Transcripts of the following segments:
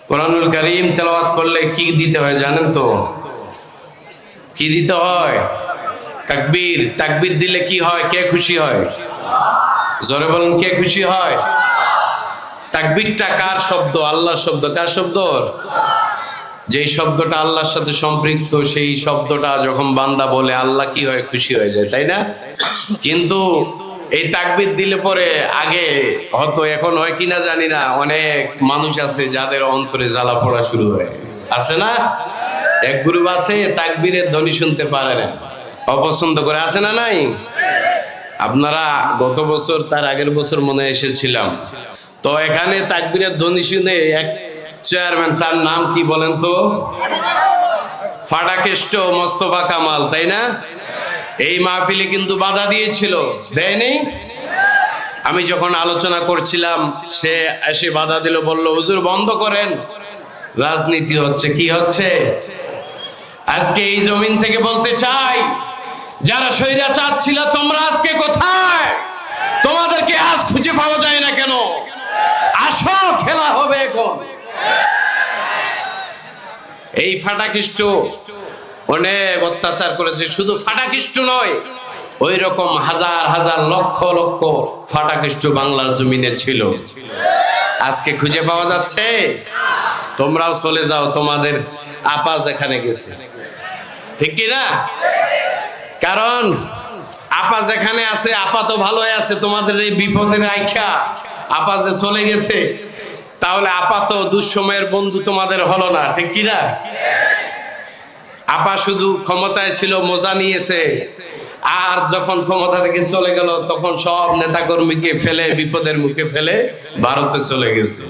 কোরআনুল কারীম তেলাওয়াত করলে কি দিতে হয় জানেন তো? কি দিতে হয়? তাকবীর। তাকবীর দিলে কি হয়? কে খুশি হয়? জোরে বলেন, কে খুশি হয়? তাকবীরটা কার শব্দ? আল্লাহর শব্দ। কার শব্দ? যেই শব্দটা আল্লাহর সাথে সম্পৃক্ত, সেই শব্দটা যখন বান্দা বলে আল্লাহ কি হয়? খুশি হয়ে যায়, তাই না? কিন্তু এই তাকবীর দিলে পরে আগে হতো, এখন হয় কিনা জানি না, অনেক মানুষ আছে যাদের অন্তরে জ্বালা পড়া শুরু হয়, আছে না? এক গ্রুপ আছে তাকবীরের ধ্বনি শুনতে পারে না, অপছন্দ করে, আছে না নাই? আপনারা গত বছর তার আগের বছর মনে এসেছিলাম, তো এখানে তাকবীরের ধ্বনি শুনে এক চেয়ারম্যান, তার নাম কি বলেন তো? ফাটাকেষ্ট মোস্তফা কামাল, তাই না? এই মাহফিলে কিন্তু বাধা দিয়েছিল, দেয়নি? আমি যখন আলোচনা করছিলাম সে এসে বাধা দিল, বলল হুজুর বন্ধ করেন, রাজনীতি হচ্ছে। কি হচ্ছে? আজকে এই জমিন থেকে বলতে চাই, যারা স্বৈরাচার ছিল তোমরা আজকে কোথায়? তোমাদেরকে আজ খুঁজে পাওয়া যায় না কেন? আসো, খেলা হবে এখন। এই ফাটাকিষ্ট অনেক অত্যাচার করেছে, শুধু ফাটাকিষ্ট নয়, ওই রকম হাজার হাজার লক্ষ লক্ষ ফাটাকিষ্ট বাংলার জমিনে ছিল, আজকে খুঁজে পাওয়া যাচ্ছে? তোমরাও চলে যাও, তোমাদের আপা যেখানে গেছে, ঠিক কি না? কারণ আপা যেখানে আছে, আপা তো ভালোই আছে, তোমাদের এই বিপদের আইখা আপা যে চলে গেছে, তাহলে আপা তো দুঃসময়ের বন্ধু তোমাদের হলো না, ঠিক কি না? আপা শুধু ক্ষমতায় ছিল, মজা নিয়েছে, আর যখন ক্ষমতা থেকে চলে গেল তখন সব নেতাকর্মীকে ফেলে, বিপদের মুখে ফেলে ভারতে চলে গেছে।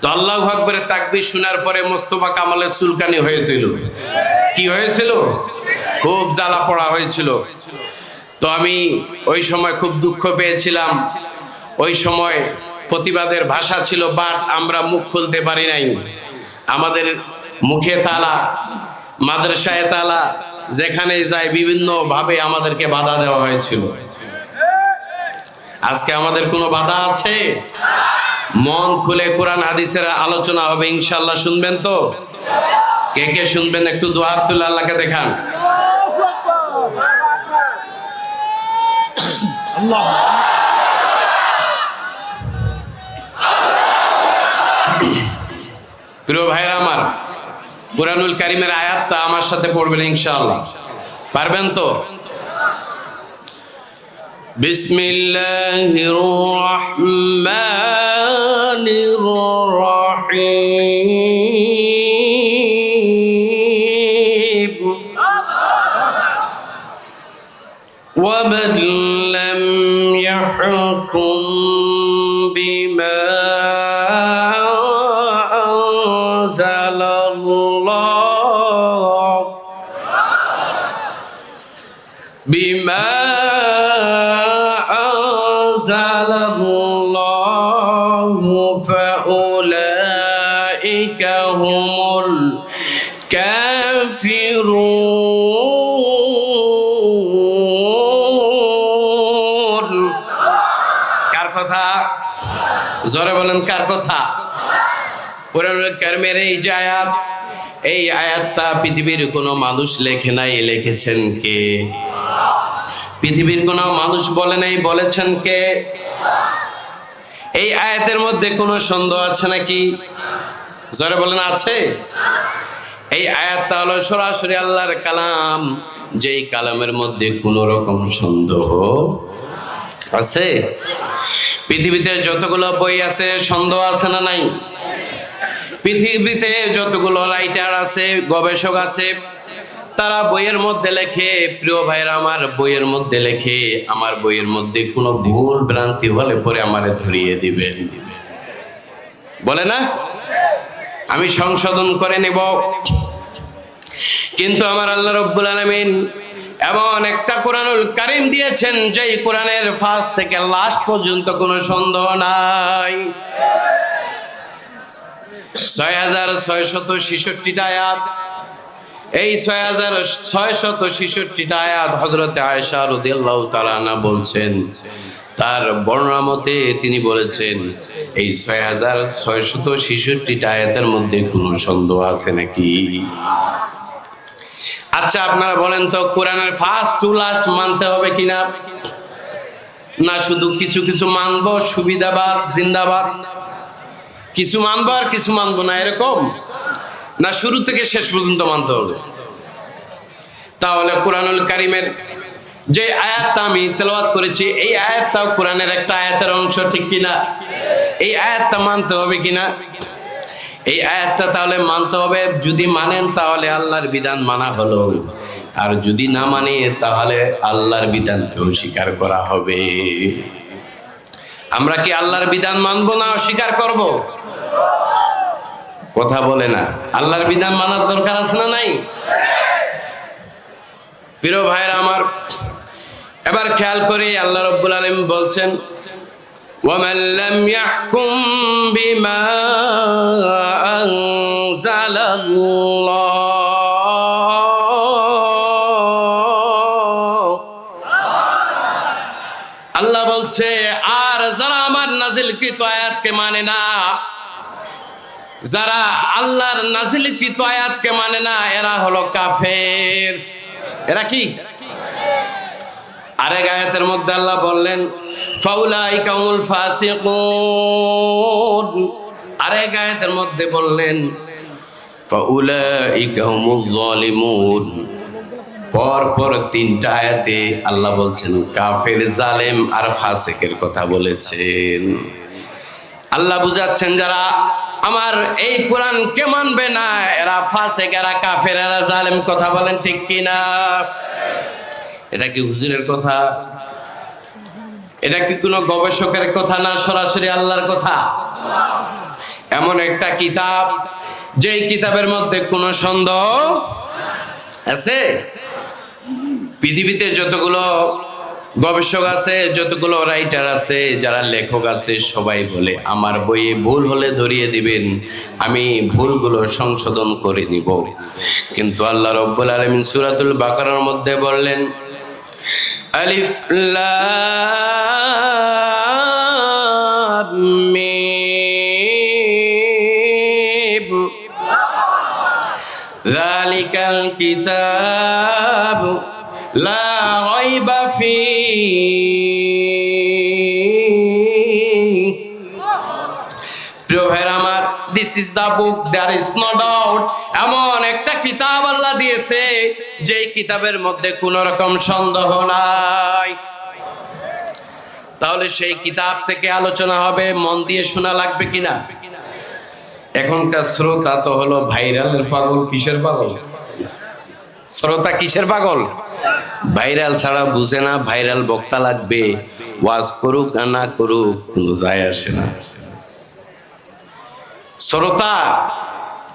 তো আল্লাহু আকবারের তাকবীর শোনার পরে মোস্তফা কামালের চুলকানি হয়েছিল। কি হয়েছিল? খুব জ্বালা পড়া হয়েছিল। তো আমি ওই সময় খুব দুঃখ পেয়েছিলাম। ওই সময় প্রতিবাদের ভাষা ছিল, বাট আমরা মুখ খুলতে পারি নাই। আমাদের মুখে তালা, মাদ্রাসায় তালা, যেখানে যায় বিভিন্ন ভাবে আমাদেরকে বাধা দেওয়া হয়েছিল। আজকে আমাদের কোনো বাধা আছে? মন খুলে কোরআন হাদিসের আলোচনা হবে ইনশাআল্লাহ, শুনবেন তো? কে কে শুনবেন একটু দুই হাত তুলে আল্লাহকে দেখান। প্রিয় ভাইরা আমার, কুরআনুল কারীমের আয়াতটা আমার সাথে পড়বেন ইনশাআল্লাহ, পারবেন তো? বিসমিল্লাহির রহমানির রহিম। ওয়ামান লাম ইয়াহকুম বিমা আনজালাল্লাহু ফাউলাইকা হুমুল কাফিরুন। কার কথা? জোরে বলেন, কার কথা? কোরআনুল কারীমের এই যে আয়াত, এই আয়াতটা পৃথিবীর কোনো মানুষ লেখে নাই, লিখেছেন কে? পৃথিবীর কোনো মানুষ বলে নাই, বলেছেন কে? এই আয়াতের মধ্যে কোনো সন্দেহ আছে নাকি? জোরে বলেন, আছে? এই আয়াতটা হলো সরাসরি আল্লাহর কালাম, যেই কালামের মধ্যে কোনো রকম সন্দেহ আছে? পৃথিবীতে যতগুলো বই আছে, সন্দেহ আছে না নাই? পৃথিবীতে যতগুলো রাইটার আছে, গবেষক আছে, তারা বইয়ের মধ্যে লেখে, প্রিয় ভাইরা আমার, বইয়ের মধ্যে লেখে, আমার বইয়ের মধ্যে কোনো ভুল ভ্রান্তি হলে পরে আমারে ধরিয়ে দিবেন, বলে না? আমি সংশোধন করে নেব। কিন্তু আমার আল্লাহ রাব্বুল আলামিন এমন একটা কোরআনুল কারীম দিয়েছেন, যেই কোরআনের ফার্স্ট থেকে লাস্ট পর্যন্ত কোনো সন্দেহ নাই। 6666টা আয়াত, এই 6666টা আয়াত হযরতে আয়েশা রাদিয়াল্লাহু তাআলা আনহা বলছেন, তার বর্ণনা মতে তিনি বলেছেন এই 6666টা আয়াতের মধ্যে কোনো সন্দেহ আছে নাকি? আচ্ছা আপনারা বলেন তো, কোরআনের ফার্স্ট টু লাস্ট মানতে হবে কিনা, না শুধু কিছু কিছু মানবো সুবিধাবাদ জিন্দাবাদ, কিছু মানবো আর কিছু মানবো না এরকম, না শুরু থেকে শেষ পর্যন্ত মানতে হবে? তাহলে কোরআনুল কারীমের যে আয়াতটা আমি তেলাওয়াত করেছি এই আয়াতটাও কোরআনের একটা আয়াতের অংশ, ঠিক কিনা? এই আয়াতটা মানতে হবে কিনা? এই আয়াতটা তাহলে মানতে হবে। যদি মানেন তাহলে আল্লাহর বিধান মানা হলো, আর যদি না মানে তাহলে আল্লাহর বিধানকে অস্বীকার করা হবে। আমরা কি আল্লাহর বিধান মানবো না অস্বীকার করব? কথা বলে না। আল্লাহর বিধান মানার দরকার আছে না নাই? প্রিয় ভাইরা আমার, এবার খেয়াল করে আল্লাহ রাব্বুল আলামিন বলছেন وَمَنْ لَمْ يَحْكُمْ بِمَا أَنزَلَ اللَّهُ। আল্লাহ বলছে আর যারা আমার নাজিলকৃত আয়াতকে মানে না, যারা আল্লাহর নাজিলকৃত আয়াতকে মানে না, এরা হলো কাফের। এরা কি? আরেক আয়াতের মধ্যে আল্লাহ বললেন ফাউলাইকা হুমুল ফাসিকুন, আরেক আয়াতের মধ্যে বললেন ফাউলাইকা হুমুজ জালিমুন। পরপর তিনটা আয়াতে আল্লাহ বলছেন কাফের, জালেম আর ফাসিকের কথা বলেছেন। আল্লাহ বুঝাচ্ছেন যারা আমার এই কোরআনকে মানবে না এরা ফাসিক, এরা কাফের, এরা জালেম। কথা বলেন ঠিক কিনা? এটা কি হুজুরের কথা? এটা কি কোনো গবেষকের কথা না সরাসরি আল্লাহর কথা? এমন একটা কিতাব যেই কিতাবের মধ্যে কোনো সন্দেহ আছে? পৃথিবীতে যতগুলো গবেষক আছে, যতগুলো রাইটার আছে, যারা লেখক আছে, সবাই বলে আমার বইয়ে ভুল হলে ধরিয়ে দিবেন, আমি ভুলগুলো সংশোধন করে নিব। কিন্তু আল্লাহ রাব্বুল আলামিন সূরাতুল বাকারার মধ্যে বললেন আলিফ লাম মিম যালিকাল কিতাব লা রাইবা ফীহি। প্রিয় ভাইরা আমার, this is the book there is no doubt. এমন একটা কিতাব আল্লাহ দিয়েছে যেই কিতাবের মধ্যে কোন রকম সন্দেহ নাই। তাহলে সেই কিতাব থেকে আলোচনা হবে, মন দিয়ে শোনা লাগবে কিনা? এখনকার শ্রোতা তো হলো ভাইরালের পাগল। কিসের পাগল? শ্রোতা কিসের পাগল? ভাইরাল ছাড়া বুঝে না, ভাইরাল বক্তা লাগবে, ওয়াজ করুক আর না করুক কোনো যায় আসে না। শ্রোতা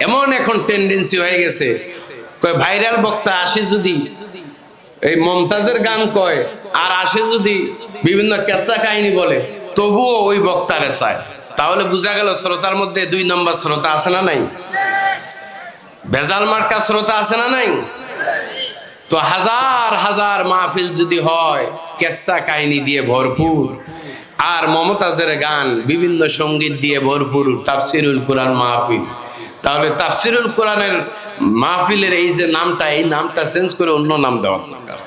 এমন এখন টেন্ডেন্সি হয়ে গেছে, কয় ভাইরাল বক্তা আসে যদি এই মমতাজের গান কয়, আর আসে যদি বিভিন্ন কেঁচা কাহিনী বলে, তবুও ওই বক্তারে চায়। তাহলে বোঝা গেল শ্রোতার মধ্যে 2 নম্বর শ্রোতা আছে না নাই? ভেজাল মার্কা শ্রোতা আছে না নাই? তো হাজার হাজার মাহফিল যদি হয় কেঁচা কাহিনী দিয়ে ভরপুর, আর মমতাজের গান বিভিন্ন সঙ্গীত দিয়ে ভরপুর, তাফসিরুল কোরআন মাহফিল, তাহলে তাফসিরুল কোরআনের মাহফিলের এই যে নামটা, এই নামটা চেঞ্জ করে অন্য নাম দেওয়া দরকার।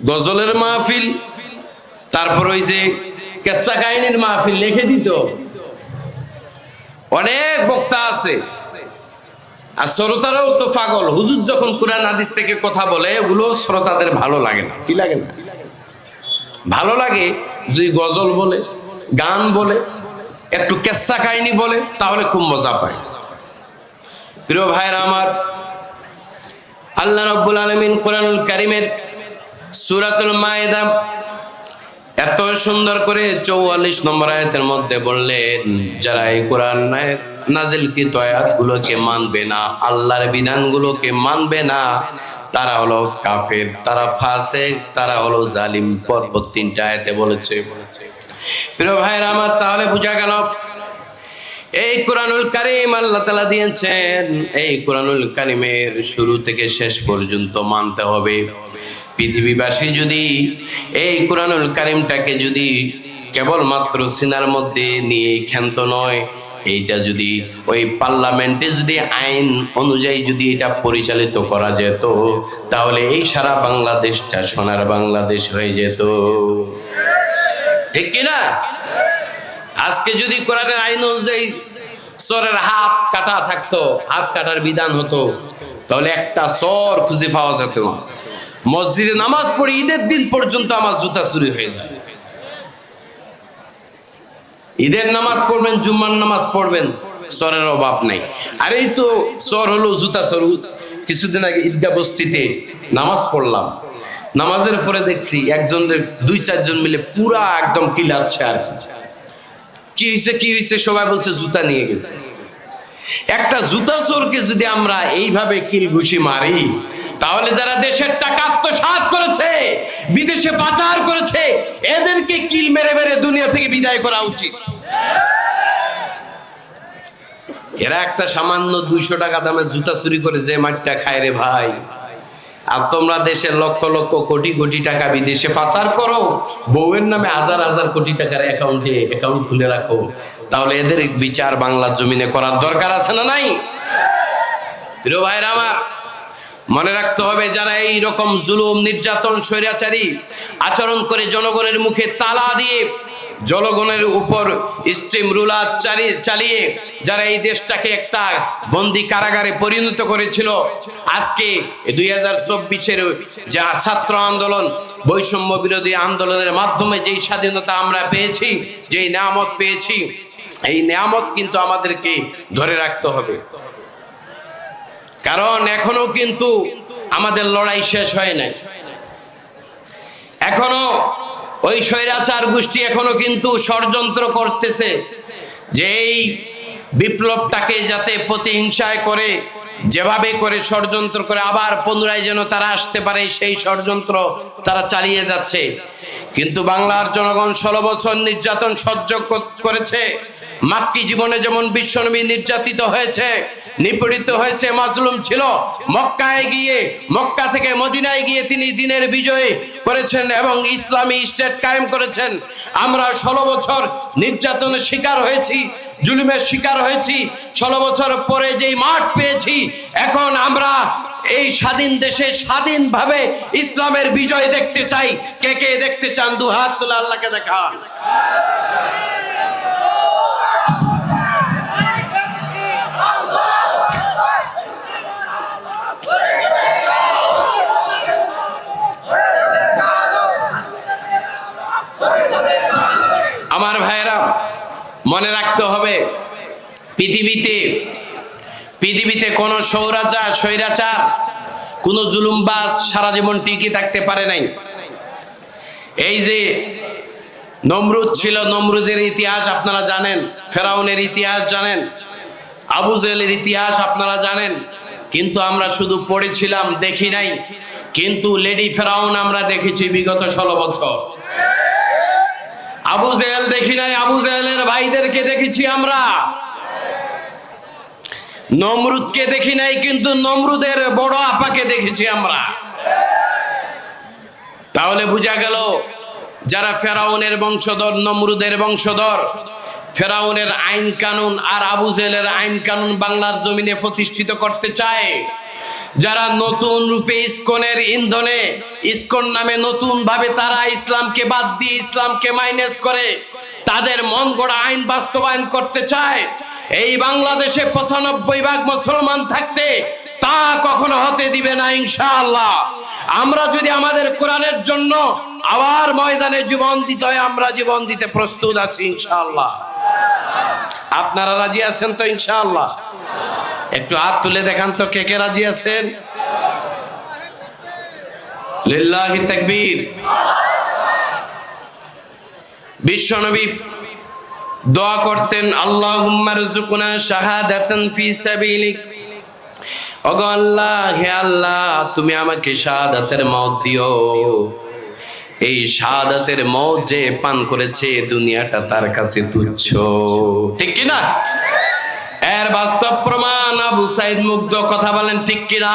গজলের মাহফিল, তারপর ওই যে কেঁচা কাহিনীর মাহফিল লিখে দিত। অনেক বক্তা আছে, আর শ্রোতারাও তো পাগল। হুজুর যখন কুরআন হাদিস থেকে কথা বলে, ওগুলো শ্রোতাদের ভালো লাগে না। কি লাগে না? ভালো লাগে যদি গজল বলে, গান বলে, একটু কেচ্ছা কাহিনী বলে, তাহলে খুব মজা পায়। প্রিয় ভাইরা আমার, আল্লাহ রাব্বুল আলামিন কোরআনুল কারীমের সূরাতুল মায়েদা এত সুন্দর করে 44 নম্বর আয়াতের মধ্যে বললেন যারা এই কোরআন নাজিলকৃত আয়াতগুলোকে মানবে না, আল্লাহর বিধানগুলোকে মানবে না, তারা হলো কাফের, তারা ফাসিক, তারা হলো জালিম। পরপর 3টা আয়াতে বলেছে। প্রিয় ভাইরা আমার, তাহলে বোঝা গেল এই কোরআনুল কারীম আল্লাহ তাআলা দিয়েছেন, এই কোরআনুল কারীমের শুরু থেকে শেষ পর্যন্ত মানতে হবে। পৃথিবীবাসী যদি এই কোরআনুল কারীমটাকে যদি কেবলমাত্র সিনার মধ্যে নিয়ে ক্ষান্ত নয়, এইটা যদি ওই পার্লামেন্টে যদি আইন অনুযায়ী যদি এটা পরিচালিত করা যেত, তাহলে এই সারা বাংলাদেশটা সোনার বাংলাদেশ হয়ে যেত। ঠিক কিনা? আজকে যদি কোরআনের আইন অনুযায়ী চোরের হাত কাটা থাকতো, হাত কাটার বিধান হতো, তাহলে একটা চোর খুঁজে পাওয়া যেত না। মসজিদে নামাজ পড়ে ঈদের দিন পর্যন্ত আমার জুতা চুরি হয়ে যায়। ঈদের নামাজ পড়বেন, জুম্মার নামাজ পড়বেন, চোরের অভাব নাই। আর এই তো চোর হলো জুতা চোর। কিছুদিন আগে ঈদগাহ বস্তিতে নামাজ পড়লাম, নামাজের পরে দেখছি একজনের 2-4 জন মিলে পুরা একদম কিলাচ্ছে। আর কি হয়েছে সবাই বলছে জুতা নিয়ে গেছে। একটা জুতা চোরকে যদি আমরা এইভাবে কিল ঘুষি মারি, তাহলে যারা দেশের টাকা আত্মসাৎ করেছে, বিদেশে পাচার করেছে, এদেরকে কিল মেরে মেরে দুনিয়া থেকে বিদায় করা উচিত। এরা একটা সামান্য 200 টাকা দামের জুতা চুরি করে যে মাঠটা খায় রে ভাই। আর তোমরা দেশের লক্ষ লক্ষ কোটি কোটি টাকা বিদেশে পাচার করো, বউয়ের নামে হাজার হাজার কোটি টাকার অ্যাকাউন্ট খুলে রাখো। তাহলে এদের বিচার বাংলার জমিনে করার দরকার আছে না নাই? প্রিয় ভাইরা আমার, মনে রাখতে হবে, যারা এই রকম জুলুম, নির্যাতন, স্বৈরাচারী আচরণ করে জনগণের মুখে তালা দিয়ে, জনগণের উপর স্টিম রুলার চালিয়ে যারা এই দেশটাকে একটা বন্দি কারাগারে পরিণত করেছিল, আজকে 2024-এর যা ছাত্র আন্দোলন, বৈষম্য বিরোধী আন্দোলনের মাধ্যমে যেই স্বাধীনতা আমরা পেয়েছি, যেই নিয়ামত পেয়েছি, এই নিয়ামত কিন্তু আমাদেরকে ধরে রাখতে হবে। কারণ এখনো কিন্তু আমাদের লড়াই শেষ হয় নাই। এখনো ওই স্বৈরাচার গোষ্ঠী এখনো কিন্তু ষড়যন্ত্র করতেছে যে এই বিপ্লবটাকে যাতে প্রতিহিংসায় করে, যেভাবে করে ষড়যন্ত্র করে আবার পুনরায় যেন তারা আসতে পারে, সেই ষড়যন্ত্র তারা চালিয়ে যাচ্ছে। কিন্তু বাংলার জনগণ 16 বছর নির্যাতন সহ্য করেছে। মাক্কি জীবনে যেমন বিশ্বনবী নির্যাতিত হয়েছে, নিপীড়িত হয়েছে, মাজলুম ছিল, মক্কা থেকে মদিনায় গিয়ে তিনি দিনের বিজয় করেছেন এবং ইসলামী স্টেট কায়েম করেছেন। আমরা 16 বছর নির্যাতনের শিকার হয়েছি, জুলুমের শিকার হয়েছি। 16 বছর পরে যেই মাঠ পেয়েছি, এখন আমরা এই স্বাধীন দেশে স্বাধীনভাবে ইসলামের বিজয় দেখতে চাই। কে কে দেখতে চান? 2 হাত তুলে আল্লাহকে দেখান। আমার ভাইয়েরা, মনে রাখতে হবে, পৃথিবীতে কোন স্বৈরাচার, কোন জুলুমবাজ সারা জীবন টিকে থাকতে পারে নাই। এই যে নমরুদ ছিল, নমরুদের ইতিহাস আপনারা জানেন, ফেরাউনের ইতিহাস জানেন, আবু জেহেলের ইতিহাস আপনারা জানেন। কিন্তু আমরা শুধু পড়েছিলাম, দেখি নাই। কিন্তু লেডি ফেরাউন আমরা দেখেছি বিগত 16 বছর। আবু জেহেল দেখি নাই, আবু জেহেলের ভাইদেরকে দেখেছি আমরা। নমরুদকে দেখি নাই, কিন্তু নমরুদের বড় আপাকে দেখেছি আমরা। তাহলে বোঝা গেল, যারা ফেরাউনের বংশধর, নমরুদের বংশধর, ফেরাউনের আইন কানুন আর আবু জেহেলের আইন কানুন বাংলার জমিনে প্রতিষ্ঠিত করতে চায়, যারা নতুন রূপে ইসকনের ইন্ধনে, ইসকন নামে নতুন ভাবে তারা ইসলামকে বাদ দিয়ে ইসলামকে মাইনাস করে তাদের মন গড়া আইন বাস্তবায়ন করতে চায়, এই বাংলাদেশে 95% মুসলমান থাকতে তা কখনো হতে দিবে না ইনশাআল্লাহ। আমরা যদি আমাদের কোরআনের জন্য আবার ময়দানে জীবন দিতে হয়, আমরা জীবন দিতে প্রস্তুত আছি ইনশাআল্লাহ। আপনারা রাজি আছেন তো ইনশাআল্লাহ? একটু হাত তুলে দেখান তো, কে কে রাজি আছেন? লিল্লাহি তাকবীর। বিশ্বনবী দোয়া করতেন, আল্লাহুম্মা রযুকনা শাহাদাতান ফি সাবিলিক। ওগো আল্লাহ, হে আল্লাহ, তুমি আমাকে শাহাদাতের মওত দিও। এই শাহাদাতের মওত যে পান করেছে, দুনিয়াটা তার কাছে তুচ্ছ। ঠিক কি না? এর বাস্তব প্রমাণ আবু সাইদ মুগ্ধ কথা বলেন, ঠিক কি না?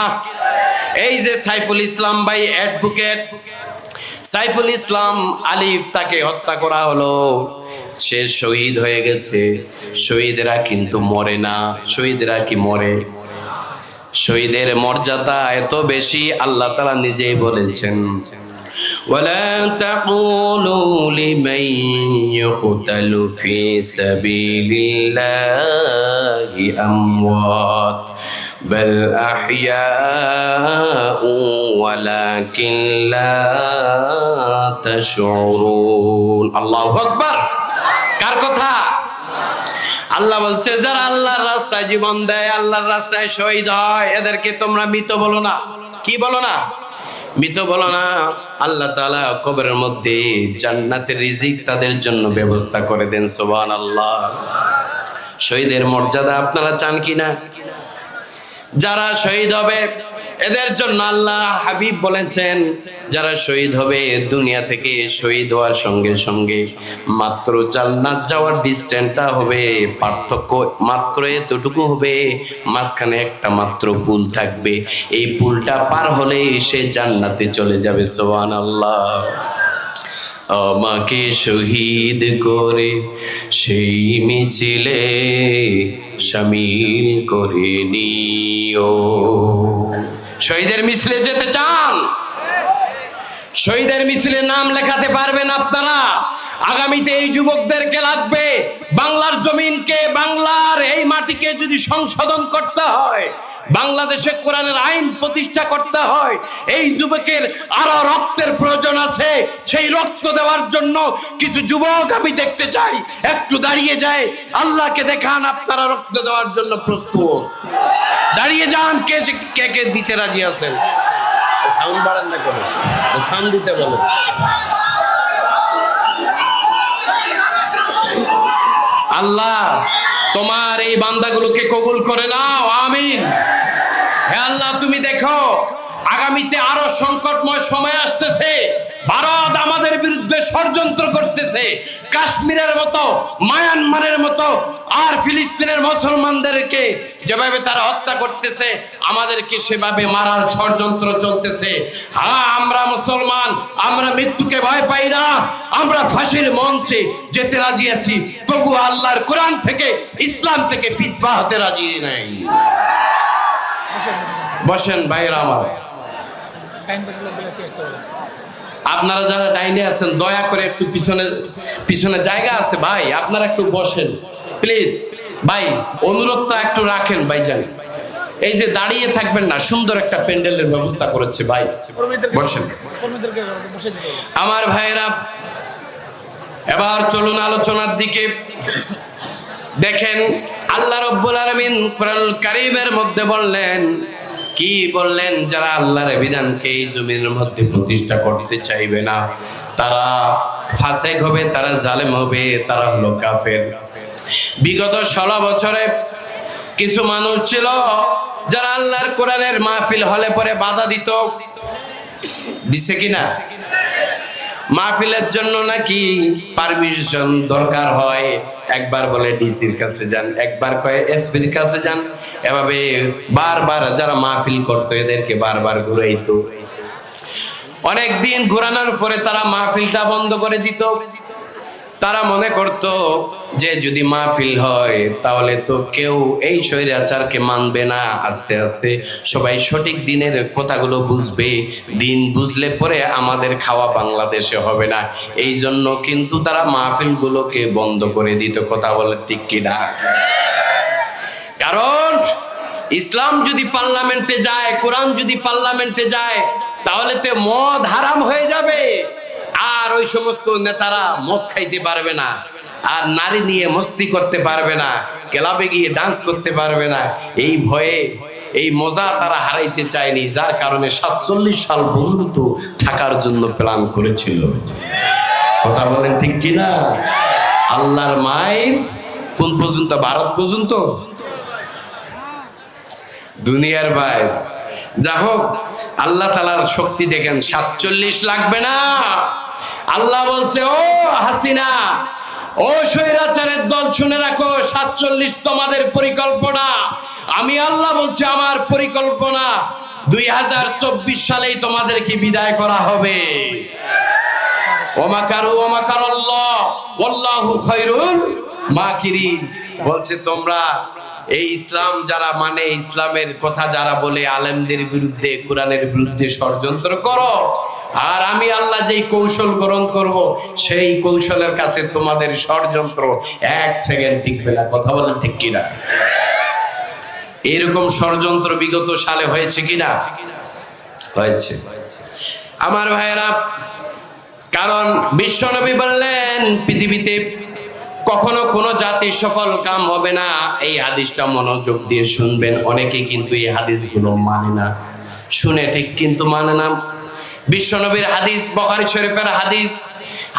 এই যে সাইফুল ইসলাম ভাই অ্যাডভোকেট সাইফুল ইসলাম আলিফ, তাকে হত্যা করা হলো, সে শহীদ হয়ে গেছে। শহীদরা কিন্তু মরে না। শহীদরা কি মরে? শহীদের মর্যাদা এত বেশি, আল্লাহ তাআলা নিজেই বলেছেন, ওয়ালা তাকুলু লিমান ইউকতালু ফি সাবিলিল্লাহি আমওয়াত বাল আহইয়াউ ওয়ালাকিন লা তাশউরুন। আল্লাহু আকবার। কার কথা? আল্লাহ বলছে যারা আল্লাহর রাস্তায় জীবন দেয়, আল্লাহর রাস্তায় শহীদ হয়, এদেরকে তোমরা মৃত বলো না। কি বলো না? মৃত বলো না। আল্লাহ তাআলা কবরের মধ্যে জান্নাতের রিজিক তাদের জন্য ব্যবস্থা করে দেন। সুবহানাল্লাহ। শহীদের মর্যাদা আপনারা চান কিনা? যারা শহীদ হবে এদের জন্য আল্লাহ হাবিব বলেছেন, যারা শহীদ হবে দুনিয়া থেকে শহীদ হওয়ার সঙ্গে সঙ্গে মাত্র জান্নাত যাওয়ার ডিস্টেন্সটা হবে, পার্থক্য মাত্র এতটুকু হবে, মাঝখানে একটা মাত্র পুল থাকবে, এই পুলটা পার হলেই সে জান্নাতে চলে যাবে। সুবহানাল্লাহ। আমাকে শহীদ করে সেই মিছিলে শামিল করে নিও। শহীদের মিছিলে যেতে চান? শহীদের মিছিলে নাম লেখাতে পারবেন আপনারা? আগামীতে এই যুবকদেরকে লাগবে। বাংলার জমিনকে, বাংলার এই মাটিকে যদি সংশোধন করতে হয়, বাংলাদেশে কোরআনের আইন প্রতিষ্ঠা করতে হয়, এই যুবকের আরো রক্তের প্রয়োজন আছে। সেই রক্ত দেওয়ার জন্য কিছু যুবক আমি দেখতে চাই। একটু দাঁড়িয়ে যায়, আল্লাহকে দেখান আপনারা রক্ত দেওয়ার জন্য প্রস্তুত। দাঁড়িয়ে যান। কে কে কে দিতে রাজি আছেন? সাউন্ড বাড়ান না, করে সাউন্ড দিতে বলো। আল্লাহ তোমার এই বান্দাগুলোকে কবুল করে নাও, আমিন। হে আল্লাহ, তুমি দেখো আগামীতে আরো সংকটময় সময় আসতেছে। ভারত আমাদের বিরুদ্ধে ষড়যন্ত্র করতেছে, কাশ্মীরের মতো, মায়ানমারের মতো, আর ফিলিস্তিনের মুসলমানদেরকে যেভাবে তারা হত্যা করতেছে, আমাদেরকে সেভাবে মারার ষড়যন্ত্র চলতেছে। হ্যাঁ, আমরা মুসলমান, আমরা মৃত্যুকে ভয় পাই না, আমরা ফাঁসির মঞ্চে যেতে রাজি আছি, তবু আল্লাহর কোরআন থেকে, ইসলাম থেকে পিছপা হতে রাজি নাই। বসেন ভাইরা আমার। আপনারা যারা ডাইনে আছেন দয়া করে একটু পিছনে পিছনে জায়গা আছে ভাই, আপনারা একটু বসেন প্লিজ ভাই, অনুরোধটা একটু রাখেন ভাইজান। এই যে দাঁড়িয়ে থাকবেন না, সুন্দর একটা প্যান্ডেলের ব্যবস্থা করেছে ভাই, বসেন আমার ভাইরা। এবার চলুন আলোচনার দিকে। দেখেন আল্লাহ রাব্বুল আলামিন কোরআনুল কারীমের মধ্যে বললেন, কি বললেন? যারা আল্লাহর বিধানকে এই জমিনের মধ্যে প্রতিষ্ঠা করতে চাইবে না, তারা ফাসিক হবে, তারা জালেম হবে, তারা হলো কাফের। বিগত 16 বছরে কিছু মানুষ ছিল যারা আল্লাহর কোরআনের মাহফিল হলে পরে বাধা দিত। দিছে কিনা? মাহফিলের জন্য নাকি পারমিশন দরকার হয়, একবার বলে ডিসির কাছে যান, একবার কয় এসপির কাছে যান, এভাবে বারবার যারা মাহফিল করতো এদেরকে বারবার ঘুরাইতো। অনেকদিন ঘোরানোর পরে তারা মাহফিলটা বন্ধ করে দিত। তারা মনে করত যে যদি মাহফিল হয় তাহলে তো কেউ এই স্বৈরাচারকে মানবে না, আস্তে আস্তে সবাই সঠিক দিনের কথাগুলো বুঝবে, দিন বুঝলে পরে আমাদের খাওয়া বাংলাদেশে হবে না। এই জন্য কিন্তু তারা মাহফিলগুলোকে বন্ধ করে দিত। কথা বলে ঠিক কিনা? কারণ ইসলাম যদি পার্লামেন্টে যায়, কোরআন যদি পার্লামেন্টে যায়, তাহলে তো মদ হারাম হয়ে যাবে, আর ওই সমস্ত নেতারা মদ খাইতে পারবে না, আর নারী নিয়ে মস্তি করতে পারবে না, ক্লাবে গিয়ে ডান্স করতে পারবে না। এই ভয়ে এই মজা তারা হারাইতে চায়নি, যার কারণে 47 সাল পর্যন্ত থাকার জন্য প্ল্যান করেছিল। কথা বলেন ঠিক কিনা? আল্লাহর মায়ের কোন পর্যন্ত? ভারত পর্যন্ত, দুনিয়ার বাইরে। যা হোক, আল্লাহ তাআলার শক্তি দেখেন। 47 লাগবে না। আল্লাহ বলছে, ও হাসিনা, ও স্বৈরাচারের দল, শুনে রাখো, 47 তোমাদের পরিকল্পনা। আমি আল্লাহ বলছি আমার পরিকল্পনা। 2024 সালেই তোমাদেরকে বিদায় করা হবে। ওমাকারু ওমাকারাল্লাহ ওয়াল্লাহু খায়রুল মাকিরিন। বলছে তোমরা এই ইসলাম যারা মানে, ইসলামের কথা যারা বলে, আলেমদের বিরুদ্ধে, কোরআনের বিরুদ্ধে ষড়যন্ত্র করো, আর আমি আল্লাহ যেই কৌশল গ্রহণ করব সেই কৌশলের কাছে তোমাদের ষড়যন্ত্র 1 সেকেন্ড টিকবে না। কথা বলেন ঠিক কিনা? এরকম ষড়যন্ত্র বিগত সালে হয়েছে কিনা? হয়েছে আমার ভাইয়েরা। কারণ বিশ্বনবী বললেন পৃথিবীতে কখনো কোনো জাতি সফল কাম হবে না। এই হাদিসটা মনোযোগ দিয়ে শুনবেন। অনেকে কিন্তু এই হাদিসগুলো মানে না, শুনে ঠিক কিন্তু মানে না। বিশ্বনবীর হাদিস, বুখারী শরীফের হাদিস।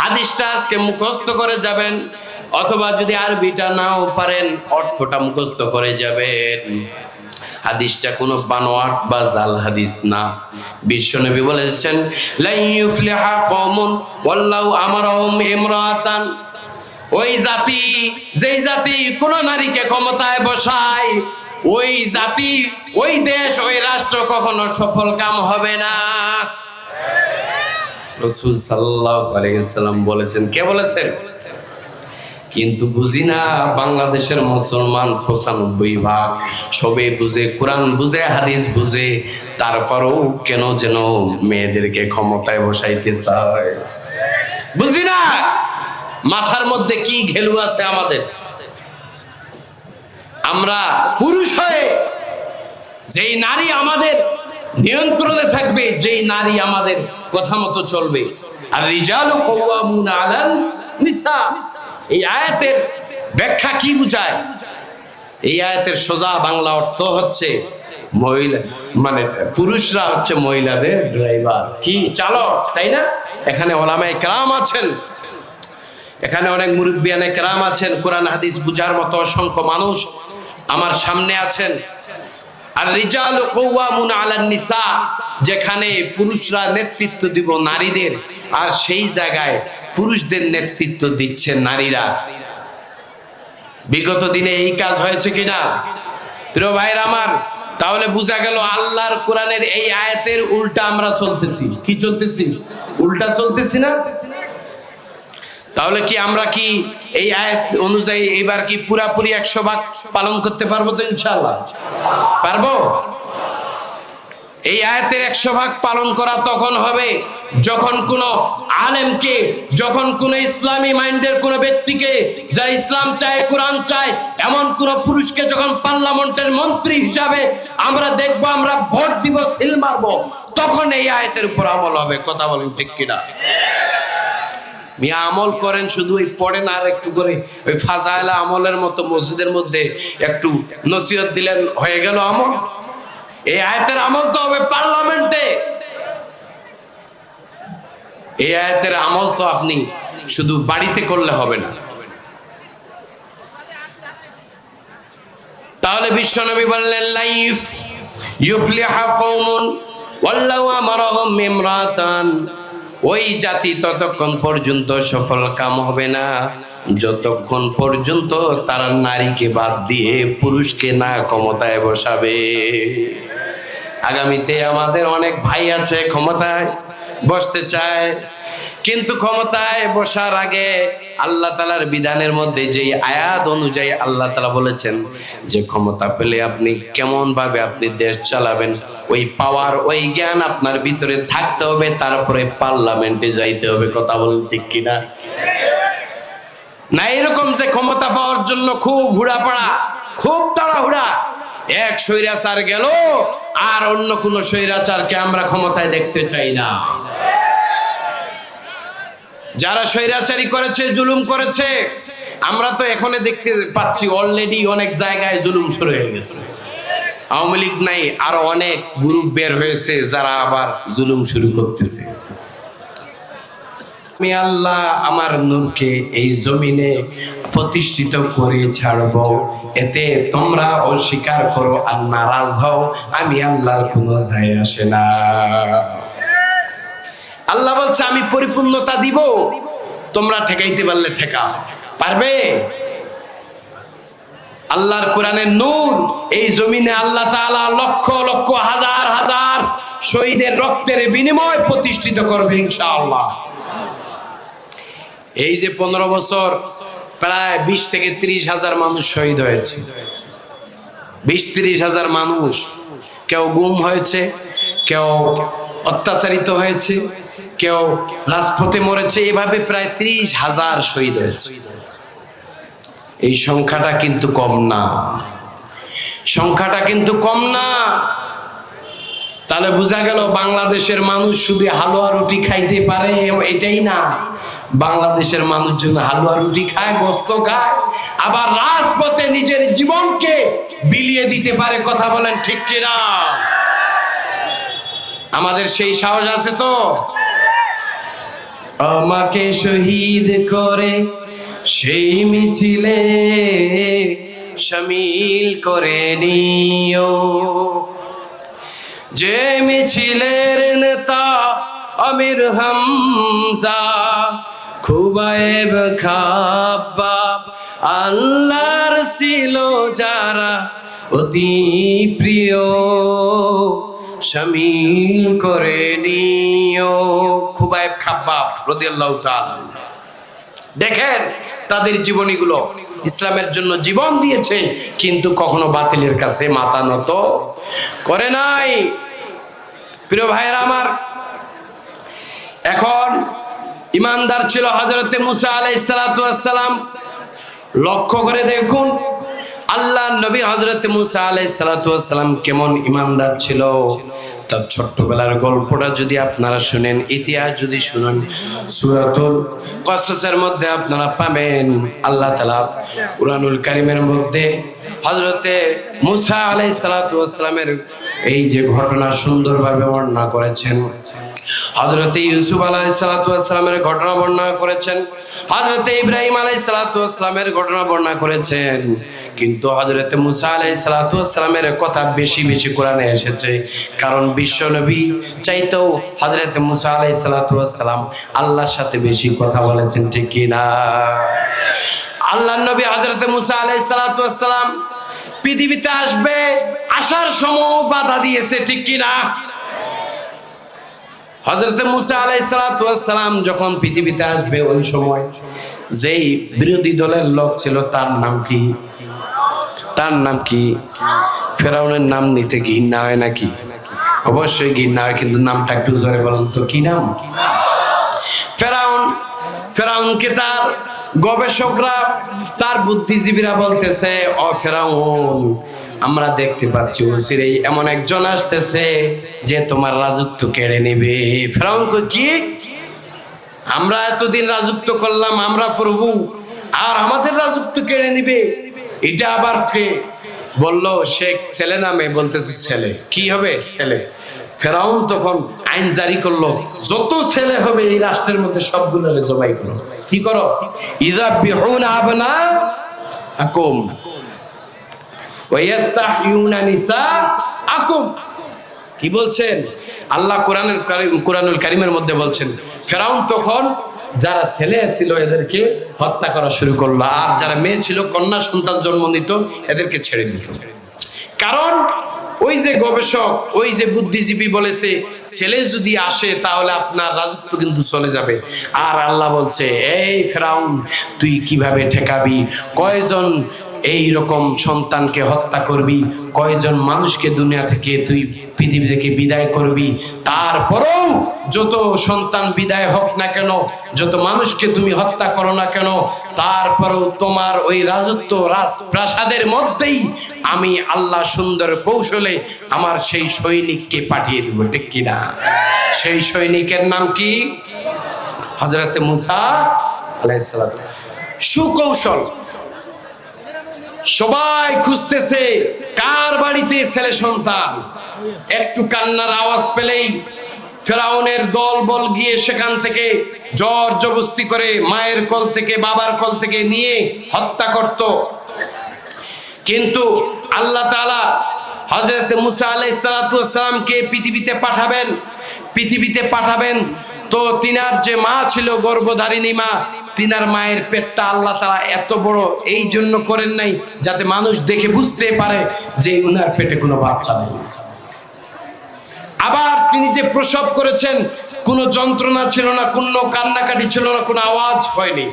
হাদিসটা আজকে মুখস্থ করে যাবেন, অথবা যদি আরবিটা নাও পারেন অর্থটা মুখস্থ করে যাবেন। হাদিসটা কোনো বানোয়াট বা জাল হাদিস না। বিশ্বনবী বলেছেন লা ইউফলিহা কওমুন ওয়াল্লাহু আমারহুম ইমরাতান। ওই জাতি, যেই জাতি কোন নারীকে ক্ষমতায় বসায়, ওই জাতি, ওই দেশ, ওই রাষ্ট্র কখনো সফল কাম হবে না। রাসূল সাল্লাল্লাহু আলাইহি ওয়াসাল্লাম বলেছেন। কে বলেছেন? কিন্তু বুঝি না বাংলাদেশের মুসলমান 95% সবে বুঝে, কোরআন বুঝে, হাদিস বুঝে, তারপরও কেন যেন মেয়েদেরকে ক্ষমতায় বসাইতে চায়। বুঝি না মাথার মধ্যে কি ঘেলু আছে আমাদের। আমরা পুরুষ হয়ে যেই নারী আমাদের নিয়ন্ত্রণে থাকবে, যেই নারী আমাদের কথা মতো চলবে, আর রিজালু কাওয়ামুনা আলান নিসা, এই আয়াতের ব্যাখ্যা কি বুঝায়? এই আয়াতের সোজা বাংলা অর্থ হচ্ছে মহিলা মানে পুরুষরা হচ্ছে মহিলাদের ড্রাইভার, কি চালক, তাই না? এখানে ওলামায়ে কেরাম আছেন, এখানে অনেক মুরব্বিয়ানে কেরাম আছেন, কোরআন হাদিস বুঝার মতো অসংখ্য মানুষ আমার সামনে আছেন। আর রিজালু কাওয়ামুনা আলান নিসা, যেখানে পুরুষরা নেতৃত্ব দিব নারীদের, আর সেই জায়গায় পুরুষদের নেতৃত্ব দিচ্ছে নারীরা। বিগত দিনে এই কাজ হয়েছে কিনা প্রিয় ভাইরা আমার? তাহলে বোঝা গেল আল্লাহর কোরআনের এই আয়াতের উল্টা আমরা চলতেছি। কি চলতেছি? উল্টা চলতেছি না? তাহলে কি আমরা কি এই আয়াত অনুযায়ী এবার কি পুরাপুরি 100% পালন করতে পারবো তো? ইনশাআল্লাহ পারবো। এই আয়াতের 100% পালন করা তখন হবে যখন কোন আলেমকে, যখন কোন ইসলামী মাইন্ডের কোন ব্যক্তিকে, যারা ইসলাম চায়, কোরআন চায়, এমন কোন পুরুষকে যখন পার্লামেন্টের মন্ত্রী হিসাবে আমরা দেখবো, আমরা ভোট দিব, সিল মারবো, তখন এই আয়াতের উপর আমল হবে। কথা বলেন ঠিক কিনা? মিয়া আমল করেন, শুধু ওই পড়েন আর একটু করে ওই ফাজাইলা আমলের মতো মসজিদের মধ্যে একটু নসিহত দিলেন, হয়ে গেল আমল? এই আয়াতের আমল তো হবে পার্লামেন্টে। এই আয়াতের আমল তো আপনি শুধু বাড়িতে করলে হবে না। তাহলে বিশ্বনবী বললেন লা ইউফলিহা কওমুন ওয়াল্লাহু আমারহুম ইমরাতান। ওই জাতি ততক্ষণ পর্যন্ত সফল কাম হবে না যতক্ষণ পর্যন্ত তারা নারীকে বাদ দিয়ে পুরুষকে না ক্ষমতায় বসাবে। আগামীতে আমাদের অনেক ভাই আছে ক্ষমতায় বসতে চায়, কিন্তু ক্ষমতায় বসার আগে আল্লাহ তাআলার বিধানের মধ্যে যেই আয়াত অনুযায়ী আল্লাহ তাআলা বলেছেন যে ক্ষমতা পেলে আপনি কেমন ভাবে আপনি দেশ চালাবেন, ওই পাওয়ার, ওই জ্ঞান আপনার ভিতরে থাকতে হবে, তারপরে পার্লামেন্টে যাইতে হবে। কথা বলেন ঠিক কিনা? না এরকম যে ক্ষমতা পাওয়ার জন্য খুব হুড়াপাড়া, খুব তাড়াহুড়া, এক স্বৈরাচার গেল আর অন্য কোন স্বৈরাচারকে আমরা ক্ষমতায় দেখতে চাই না। যারা স্বৈরাচারী করেছে, জুলুম করেছে, আমরা তো এখনো দেখতে পাচ্ছি অলরেডি অনেক জায়গায় জুলুম শুরু হয়ে গেছে। আওয়ামী লীগ নাই, আরো অনেক গ্রুপ বের হয়েছে যারা আবার জুলুম শুরু করতেছে। আমি আল্লাহ আমার নূরকে এই জমিনে প্রতিষ্ঠিত করে ছাড়ব, এতে তোমরা অস্বীকার করো আর নারাজ হও, আমি আল্লাহর কোনো যায় আসে না। আল্লাহ বলছে আমি পরিপূর্ণতা দিব, তোমরা ঠেকাইতে পারলে ঠেকা পারবে? আল্লাহর কোরআনের নূর এই জমিনে আল্লাহ তাআলা লক্ষ লক্ষ হাজার হাজার শহীদের রক্তের বিনিময় প্রতিষ্ঠিত করবে ইনশাআল্লাহ। এই যে 15 বছর প্রায় 20 থেকে 30 হাজার মানুষ শহীদ হয়েছে। 20-30 হাজার মানুষ, কেউ গুম হয়েছে, কেউ অত্যাচারিত হয়েছে, কেউ রাজপথে মরেছে, এভাবে প্রায় 30 হাজার শহীদ হয়েছে। এই সংখ্যাটা কিন্তু কম না, সংখ্যাটা কিন্তু কম না। তাহলে বোঝা গেল বাংলাদেশের মানুষ শুধু হালুয়া রুটি খাইতে পারে এটাই না, বাংলাদেশের মানুষজন হালুয়া রুটি খায়, গোস্ত খায়, আবার রাজপথে নিজের জীবনকে বিলিয়ে দিতে পারে। কথা বলেন ঠিক কিনা? আমাদের সেই সাহস আছে তো? আমাকে শহীদ করে সেই মিছিলে শামিল করে নিও, যে মিছিলের নেতা আমির হামজা, খুবাইব খাব্বাব, আল্লাহর ছিল যারা অতি প্রিয়, শামিল করে নিও। খুবাইব খাব্বাব রাদিয়াল্লাহু তাআলা, দেখেন তাদের জীবনীগুলো, ইসলামের জন্য জীবন দিয়েছে, কিন্তু কখনো বাতিলের কাছে মাথা নত করে নাই। প্রিয় ভাইয়েরা আমার, এখন ইমানদার ছিল হযরতে মুসা আলাইহিস সালাতু ওয়াস সালাম। লক্ষ্য করে দেখুন আল্লাহ নবী হযরতে মুসা আলাইহিস সালাতু ওয়াস সালাম কেমন ইমানদার ছিল। তার ছোট্টবেলার গল্পটা যদি আপনারা শুনেন, ইতিহাস যদি শুনেন, সূরাতুল কসসের মধ্যে আপনারা পাবেন আল্লাহ তাআলা কুরআনুল কারীমের মধ্যে হযরতে মুসা আলাইহিস সালাতু ওয়াস সালামের এই যে ঘটনা সুন্দরভাবে বর্ণনা করেছেন। হযরতে ইউসুফ আলাইহিস সালাতু ওয়াস সালামের ঘটনা বর্ণনা করেছেন, হযরতে ইব্রাহিম আলাইহিস সালাতু ওয়াস সালামের ঘটনা বর্ণনা করেছেন, কিন্তু হযরতে মুসা আলাইহিস সালাতু ওয়াস সালামের কথা বেশি বেশি কোরআনে এসেছে। কারণ বিশ্ব নবী চাইতেও হযরতে মুসা আলাইহিস সালাতু ওয়াস সালাম আল্লাহর সাথে বেশি কথা বলেছেন, ঠিক কি না? আল্লাহর নবী হযরতে মুসা আলাইহিস সালাতু ওয়াস সালাম পৃথিবীতে আসবে, আসার সময় বাধা দিয়েছে, ঠিক কি না? হযরতে মুসা আলাইহিস সালাতু ওয়াস সালাম যখন পৃথিবীতে আসবে, ওই সময় যেই বিরোধী দলের লোক ছিল তার নাম কি? তার নাম কি? ফেরাউনের নাম নিতে ঘৃণা হয় নাকি? অবশ্যই ঘৃণা হয়, কিন্তু নামটা একটু জোরে বলুন তো, কি নাম? ফেরাউন। ফেরাউনকে তার গবেষকরা, তার বুদ্ধিজীবীরা বলতেছে, ও ফেরাউন, আমরা দেখতে পাচ্ছি অচিরেই এমন একজন আসতেছে যে তোমার রাজত্ব কেড়ে নেবে। ফেরাউন কই, কি? আমরা এতদিন রাজত্ব করলাম, আমরা প্রভু, আর আমাদের রাজত্ব কেড়ে নিবে, এটা আবার কে? বলল শেখ ছেলে নামে, বলতেছে ছেলে। কি হবে? ছেলে। ফেরাউন তখন আইন জারি করলো, যত ছেলে হবে এই রাষ্ট্রের মধ্যে সবগুলো জবাই করো। কি করো? ইযাবিহুনা আবনাআকুম ওয়া ইস্তাহয়ুনা নিসাআকুম। কি বলছেন আল্লাহ কোরআনুল কারীমের মধ্যে বলছেন, ফেরাউন তখন যারা ছেলে ছিল এদেরকে হত্যা করা শুরু করলো, আর যারা মেয়ে ছিল, কন্যা সন্তান জন্ম নিত, এদেরকে ছেড়ে দিত। কারণ ওই যে গবেষক, ওই যে বুদ্ধিজীবী বলেছে, ছেলে যদি আসে তাহলে আপনার রাজত্ব কিন্তু চলে যাবে। আর আল্লাহ বলছে, এই ফেরাউন, তুই কিভাবে ঠেকাবি? কয়জন এই রকম সন্তানকে হত্যা করবি? কয়জন মানুষকে দুনিয়া থেকে তুই পৃথিবী থেকে বিদায় করবি? তারপরও যত সন্তান বিদায় হোক না কেন, যত মানুষকে তুমি হত্যা করো না কেন, তারপরও তোমার ওই রাজত্ব রাজপ্রাসাদের মধ্যেই আমি আল্লাহ সুন্দর কৌশলে আমার সেই সৈনিককে পাঠিয়ে দেব, ঠিক কিনা? সেই সৈনিকের নাম কি? হযরতে মুসা আলাইহিস সালাম। সুকৌশল। সবাই খুঁজতেছে কার বাড়িতে ছেলে সন্তান। একটু কান্নার আওয়াজ পেলেই ফেরাউনের দল বল গিয়ে সেখান থেকে জোর জবরদস্তি করে মায়ের কোল থেকে, বাবার কোল থেকে নিয়ে হত্যা করত। কিন্তু আল্লাহ তাআলা হযরত মুসা আলাইহিস সালাতু ওয়াস সালামকে পৃথিবীতে পাঠাবেন, তো তিনার যে মা ছিল, গর্ভধারিণী মা, তিনার মায়ের পেটটা আল্লাহ তাআলা এত বড় এই জন্য করেন নাই যাতে মানুষ দেখে বুঝতে পারে যে উনার পেটে কোনো বাচ্চা নেই। আবার তিনি যে প্রসব করেছেন কোনো যন্ত্রণা ছিল না, কোনো কান্নাকাটি ছিল না, কোনো আওয়াজ হয়নি।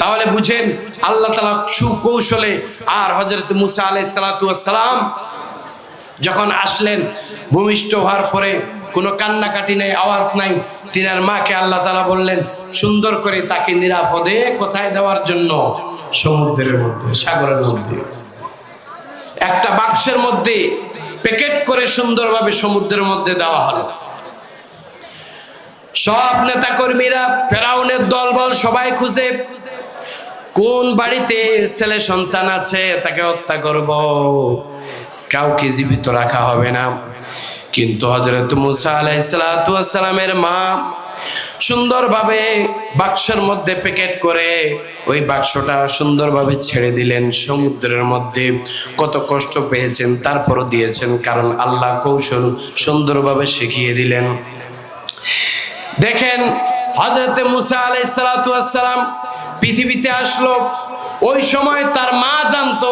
তাহলে বুঝেন আল্লাহ তাআলা সুকৌশলে আর হযরত মুসা আলাইহিস সালাতু ওয়াস সালাম যখন আসলেন ভূমিষ্ঠ হওয়ার পরে কোনো কান্নাকাটি নেই, আওয়াজ নাই, তিনার মাকে আল্লাহ তাআলা বললেন সুন্দর করে তাকে নিরাপদে কোথায় দেওয়ার জন্য? সমুদ্রের মধ্যে, সাগরের মধ্যে, একটা বাক্সের মধ্যে প্যাকেট করে সুন্দরভাবে সমুদ্রের মধ্যে দেওয়া হলো। সব নেতা কর্মীরা, ফেরাউনের দলবল সবাই খুঁজে কোন বাড়িতে ছেলে সন্তান আছে তাকে হত্যা করব, কাউকে জীবিত রাখা হবে না। কিন্তু হযরত মুসা আলাইহিস সালাতু ওয়াস সালামের মা সুন্দরভাবে বাক্সের মধ্যে প্যাকেট করে ওই বাক্সটা সুন্দরভাবে ছেড়ে দিলেন সমুদ্রের মধ্যে। কত কষ্ট পেয়েছেন, তারপরও দিয়েছেন, কারণ আল্লাহ কৌশল সুন্দরভাবে শিখিয়ে দিলেন। দেখেন হযরত মুসা আলাইহিস সালাতু ওয়াস সালাম পৃথিবীতে আসলো, ওই সময় তার মা জানতো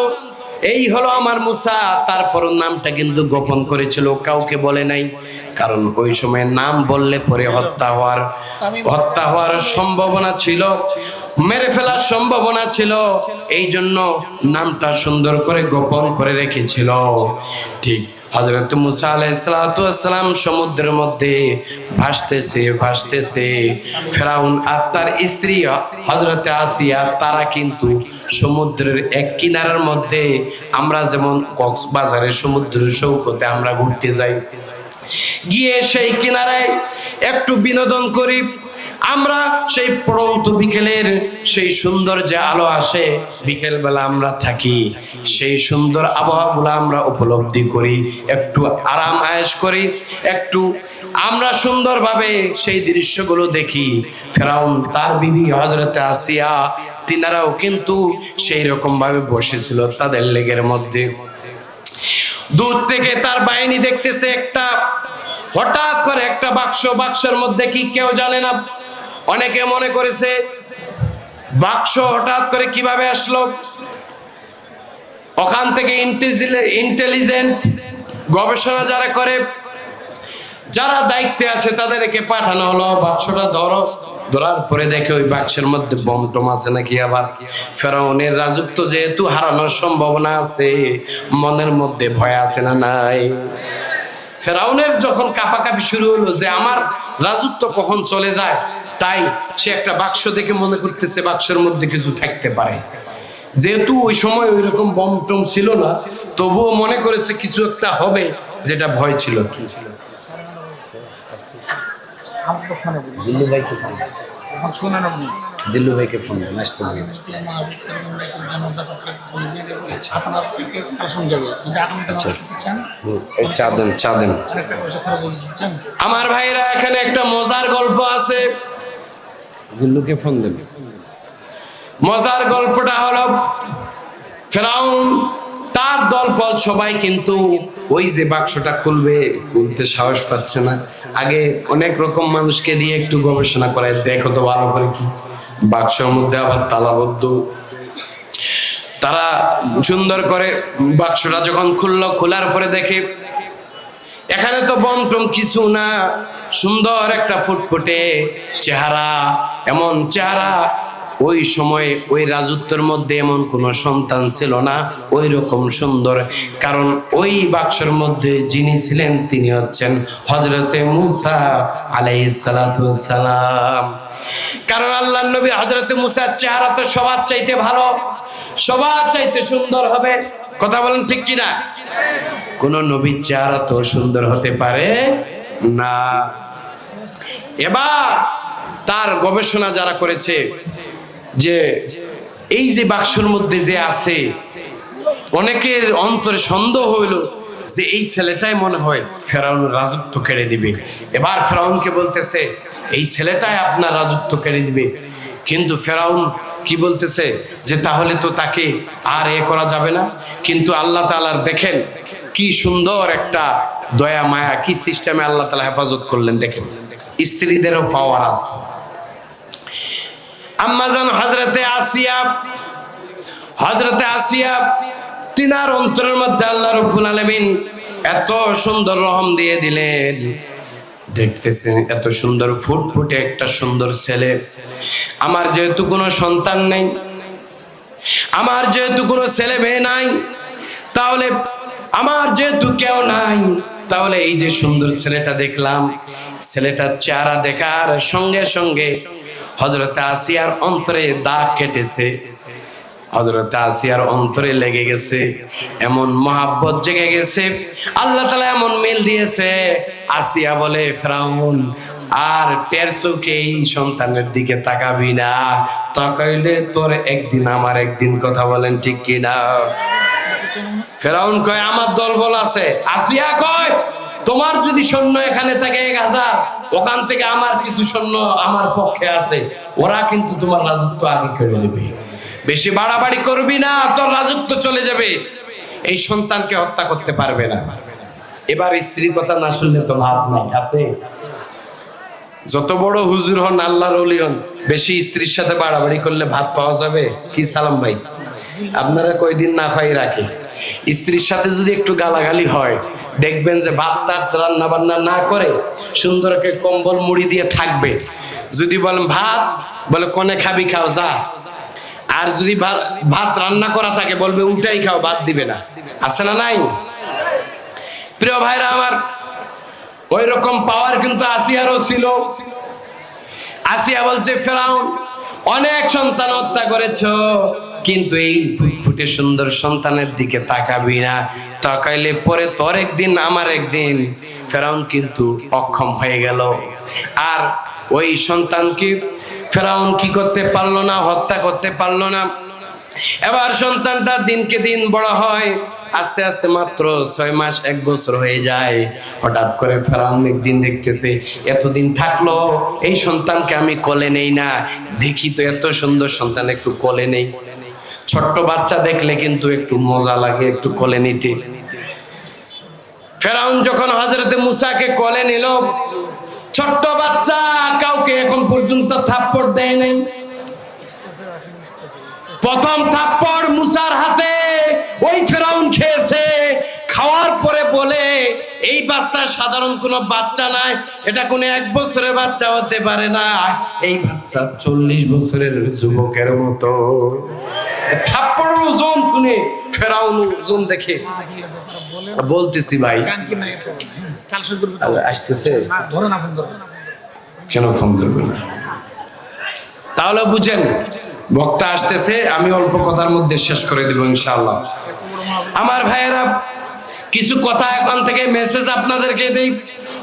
এই হলো আমার মুসা, তারপর নামটা কিন্তু গোপন করেছিল, কাউকে বলে নাই। কারণ ওই সময় নাম বললে পরে হত্যা হওয়ার সম্ভাবনা ছিল, মেরে ফেলার সম্ভাবনা ছিল, এই জন্য নামটা সুন্দর করে গোপন করে রেখেছিল। ঠিক হযরত মুসা আলাইহিস সালাতু ওয়াস সালাম সমুদ্রের মধ্যে ভাসতেছে, ফেরাউন আর তার স্ত্রী হযরত আসিয়া তারা কিন্তু সমুদ্রের এক কিনারার মধ্যে, আমরা যেমন কক্সবাজারের সমুদ্রের সৈকতে আমরা ঘুরতে যাই, গিয়ে সেই কিনারায় একটু বিনোদন করি, আমরা সেই পড়ন্ত বিকেলের সেই সুন্দর যে আলো আসে বিকেল বেলা আমরা থাকি, সেই সুন্দর আবহাওয়াগুলো আমরা উপলব্ধি করি, একটু আরাম আয়েশ করি, একটু আমরা সুন্দরভাবে সেই দৃশ্যগুলো দেখি। ফেরাউন তার বিবি হযরত আসিয়া তিনারাও কিন্তু সেই রকম ভাবে বসেছিল তাদের লেগের মধ্যে। দূর থেকে তার বাহিনী দেখতেছে, একটা হঠাৎ করে একটা বাক্সের মধ্যে কি কেউ জানে না। অনেকে মনে করেছে বাক্স হঠাৎ করে কিভাবে আসলো, ওখান থেকে ইন্টেলিজেন্ট গবেষণা যারা করে, যারা দায়িত্বে আছে তাদেরকে পাঠানো হলো, বাক্সটা ধরার পরে দেখে ওই বাক্সের মধ্যে বম টম আছে নাকি। আবার ফেরাউনের রাজত্ব যেহেতু হারানোর সম্ভাবনা আছে, মনের মধ্যে ভয় আছে না নাই? ফেরাউনের যখন কাঁপাকাঁপি শুরু হলো যে আমার রাজত্ব কখন চলে যায়, তাই সে একটা বাক্স দেখে মনে করতেছে বাক্সের মধ্যে কিছু থাকতে পারে। যেহেতু ওই সময় ওই রকম বম টম ছিল না, তবুও মনে করেছে কিছু একটা হবে, যেটা ভয় ছিল। কি জিল্লু ভাইকে ফোন দেন, আসতে হবে। চা দেন। আমার ভাইরা এখানে একটা মজার গল্প আছে, জিল্লুকে ফোন দেন। মজার গল্পটা হলো ফেরাউন তার দলবল সবাই কিন্তু ওই যে বাক্সটা খুলতে সাহস পাচ্ছে না। আগে অনেক রকম মানুষকে দিয়ে একটু গবেষণা করায়, দেখো তো ভালো করে কি বাক্সের মধ্যে আবার তালাবদ্ধ। তারা সুন্দর করে বাক্সটা যখন খোলার পরে দেখে এখানে তো বম টম কিছু না, সুন্দর একটা ফুটফুটে চেহারা, এমন চেহারা ওই সময় ওই রাজত্বের মধ্যে এমন কোন সন্তান ছিল না ওই রকম সুন্দর। কারণ ওই বাক্সের মধ্যে যিনি ছিলেন তিনি হচ্ছেন হযরতে মুসা আলাইহিস সালাতু ওয়াস সালাম। কারণ আল্লাহর নবী হযরতে মুসার চেহারা তো সবার চাইতে ভালো, সবার চাইতে সুন্দর হবে। কথা বলেন ঠিক কিনা? কোন নবীর চেহারা তো সুন্দর হতে পারে না। এবার তার গবেষণা যারা করেছে যে এই যে বাক্সের মধ্যে যে আছে, অনেকের অন্তরে সন্দেহ হইল যে এই ছেলেটাই মনে হয় ফেরাউনের রাজত্ব কেড়ে দিবে। এবার ফেরাউনকে বলতেছে এই ছেলেটাই আপনার রাজত্ব কেড়ে দিবে। কিন্তু ফেরাউন কি বলতেছে যে তাহলে তো তাকে আর করা যাবে না। কিন্তু আল্লাহ তাআলার দেখেন কি সুন্দর একটা দয়া মায়া, কি সিস্টেমে আল্লাহ তাআলা হেফাজত করলেন। দেখেন স্ত্রীদেরও পাওয়ার আছে। আম্মাজান হযরতে আসিয়া তিনার অন্তরের মধ্যে আল্লাহ রাব্বুল আলামিন এত সুন্দর রহম দিয়ে দিলেন। দেখতেছেন এত সুন্দর ফুটফুটে একটা সুন্দর ছেলে। আমার যেহেতু কোনো সন্তান নেই, আমার যেহেতু কোনো ছেলে মেয়ে নাই, তাহলে আমার যেহেতু কেউ নাই, তাহলে এই যে সুন্দর ছেলেটা দেখলাম, ছেলেটার চেহারা দেখার সঙ্গে সঙ্গে হযরত আসিয়ার অন্তরে দাগ কেটেছে, হযরত আসিয়ার অন্তরে লেগে গেছে, এমন মহাব্বত জেগে গেছে। আল্লাহ তাআলা এমন মিল দিয়েছে। আসিয়া বলে, ফেরাউন আর টের চোখে এই সন্তানের দিকে তাকাবি না, তাকাইলে তোর একদিন আমার একদিন। কথা বলেন ঠিক কিনা? ফেরাউন কয় আমার দলবল আছে। আসিয়া কয় তোমার যদি সৈন্য এখানে থাকে 1000, ওখান থেকে আমার কিছু সৈন্য আমার পক্ষে আছে, ওরা কিন্তু তোমার রাজত্ব আগে কেড়ে নেবে। বেশি বাড়াবাড়ি করবি না, তোর রাজত্ব চলে যাবে। এই সন্তানকে হত্যা করতে পারবে না। এবার স্ত্রীর কথা না শুনলে তো লাভ নাই। আছে যত বড় হুজুর হন, আল্লাহর ওলি হন, বেশি স্ত্রীর সাথে বাড়াবাড়ি করলে ভাত পাওয়া যাবে কি? সালাম ভাই, আপনারা কয়দিন না খাই রাখে। স্ত্রীর সাথে যদি একটু গালাগালি হয়, দেখবেন যে ভাত টাত রান্না বান্না না করে সুন্দর একটা কম্বল মুড়ি দিয়ে থাকবে। যদি বলেন ভাত, বলে কোনে খাবি খাও যা। আর যদি ভাত রান্না করা থাকে, বলবে উল্টাই খাও, ভাত দিবে না। আছে না নাই? প্রিয় ভাইরা আমার, ওই রকম পাওয়ার কিন্তু আসিয়ারও ছিল। আসিয়া বলছে, ফেরাউন অনেক সন্তান হত্যা করেছো, কিন্তু এই ফুটফুটে সুন্দর সন্তানের দিকে তাকাবি না, তাকাইলে পরে তোর একদিন আমার একদিন। ফেরাউন কিন্তু অক্ষম হয়ে গেল। আর ওই সন্তানকে ফেরাউন কি করতে পারলো না, হত্যা করতে পারলো না। এবার সন্তানটা দিনকে দিন বড় হয়, আস্তে আস্তে মাত্র 6 মাস 1 বছর হয়ে যায়। হঠাৎ করে ফেরাউন একদিন দেখতেছে এতদিন থাকলো এই সন্তানকে আমি কোলে নেই না, দেখি তো এত সুন্দর সন্তান, একটু কোলে নেই। ছোট্ট বাচ্চা দেখলে কিন্তু একটু মজা লাগে একটু কোলে নিতে। ফেরাউন যখন হযরতে মুসাকে কোলে নিল, ছোট্ট বাচ্চা কাউকে এখন পর্যন্ত থাপ্পড় দেয় নাই। প্রথম থাপ্পড় মুসার হাতে ওই ফেরাউন খেয়েছে। খাওয়ার পরে বলে, এই বাচ্চা সাধারণ কোনো বাচ্চা নাই, এটা কোনো 1 বছরের বাচ্চা হতে পারে না, এই বাচ্চা 40 বছরের যুবকের মতো। থাপ্পড়ের ওজন শুনে ফেরাউন ওজন দেখে বলতেছি ভাই আসতেছে, কেন ফোন ধরবে না? তাহলে বুঝেন বক্তা আসতেছে, আমি অল্প কথার মধ্যে শেষ করে দেব ইনশাআল্লাহ। আমার ভাইয়েরা, কিছু কথা এখন থেকে মেসেজ আপনাদেরকে দেই।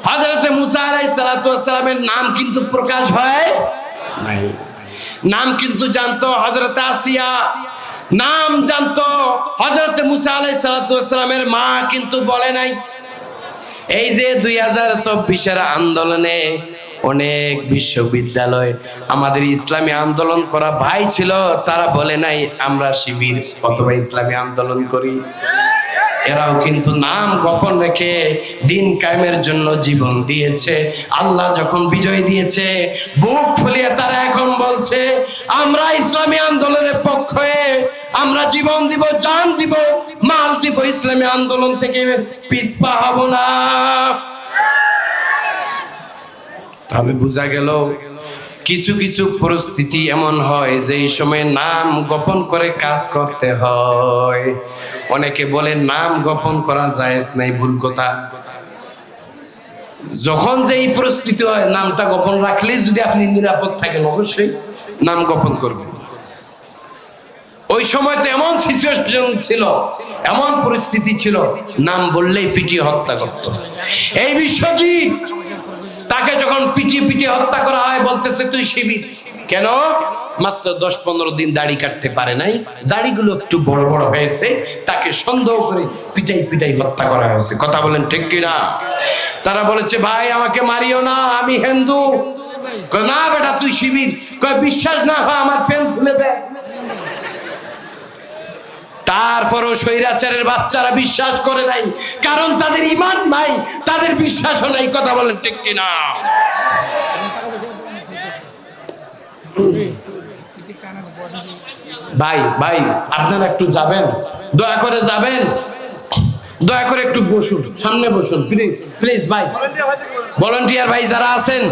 হযরতে মুসা আলাইহিস সালাতু ওয়াস সালামের নাম কিন্তু প্রকাশ হয় নাই। নাম কিন্তু জানতো হযরতে আসিয়া, নাম জানতো। হযরতে মুসা আলাইহিস সালাতু ওয়াস সালামের মা কিন্তু বলে নাই। এই যে 2024 আন্দোলনে অনেক বিশ্ববিদ্যালয়, আমাদের ইসলামী আন্দোলন করা ভাই ছিল, তারা বলে নাই আমরা শিবির অথবা ইসলামী আন্দোলন করি। এরাও কিন্তু নাম গোপন রেখে দিন কায়েমের জন্য জীবন দিয়েছে। আল্লাহ যখন বিজয় দিয়েছে, বুক ফুলিয়ে তারা এখন বলছে আমরা ইসলামী আন্দোলনের পক্ষে, আমরা জীবন দিব, জান দিব, মাল দিব, ইসলামী আন্দোলন থেকে পিছপা হব না। তাহলে বোঝা গেল কিছু কিছু পরিস্থিতি এমন হয় যে এই সময় নাম গোপন করে কাজ করতে হয়। অনেকে বলে নাম গোপন করা জায়েজ নাই, ভুল কথা। যখন যে এই পরিস্থিতি হয়, নামটা গোপন রাখলে যদি আপনি নিরাপদ থাকেন, অবশ্যই নাম গোপন করবেন। ওই সময় তো এমন সিচুয়েশন ছিল, এমন পরিস্থিতি ছিল, নাম বললেই পিটিয়ে হত্যা করত। এই বিশ্বজিৎ, তাকে যখন পিটিয়ে পিটিয়ে হত্যা করা হয়, বলতেছে তুই শিবির কেন? মাত্র 10-15 দিন দাড়ি কাটতে পারে নাই, দাড়িগুলো একটু বড় বড় হয়েছে, তাকে সন্দেহ করে পিটাই পিটাই হত্যা করা হয়েছে। কথা বলেন ঠিক কিনা? তারা বলেছে ভাই আমাকে মারিও না, আমি হিন্দু। না বেটা তুই শিবির। বিশ্বাস না হয় আমার পেন খুলে দেয়। তারপরও স্বৈরাচারের বাচ্চারা বিশ্বাস করে নাই, কারণ তাদের ঈমান নাই, তাদের বিশ্বাসও নাই। কথা বলেন ঠিক কিনা? ভাই ভাই আপনারা একটু যাবেন, দয়া করে যাবেন। দয়া করে একটু বসুন, সামনে বসুন প্লিজ প্লিজ ভাই, ভলান্টিয়ার ভাই যারা আছেন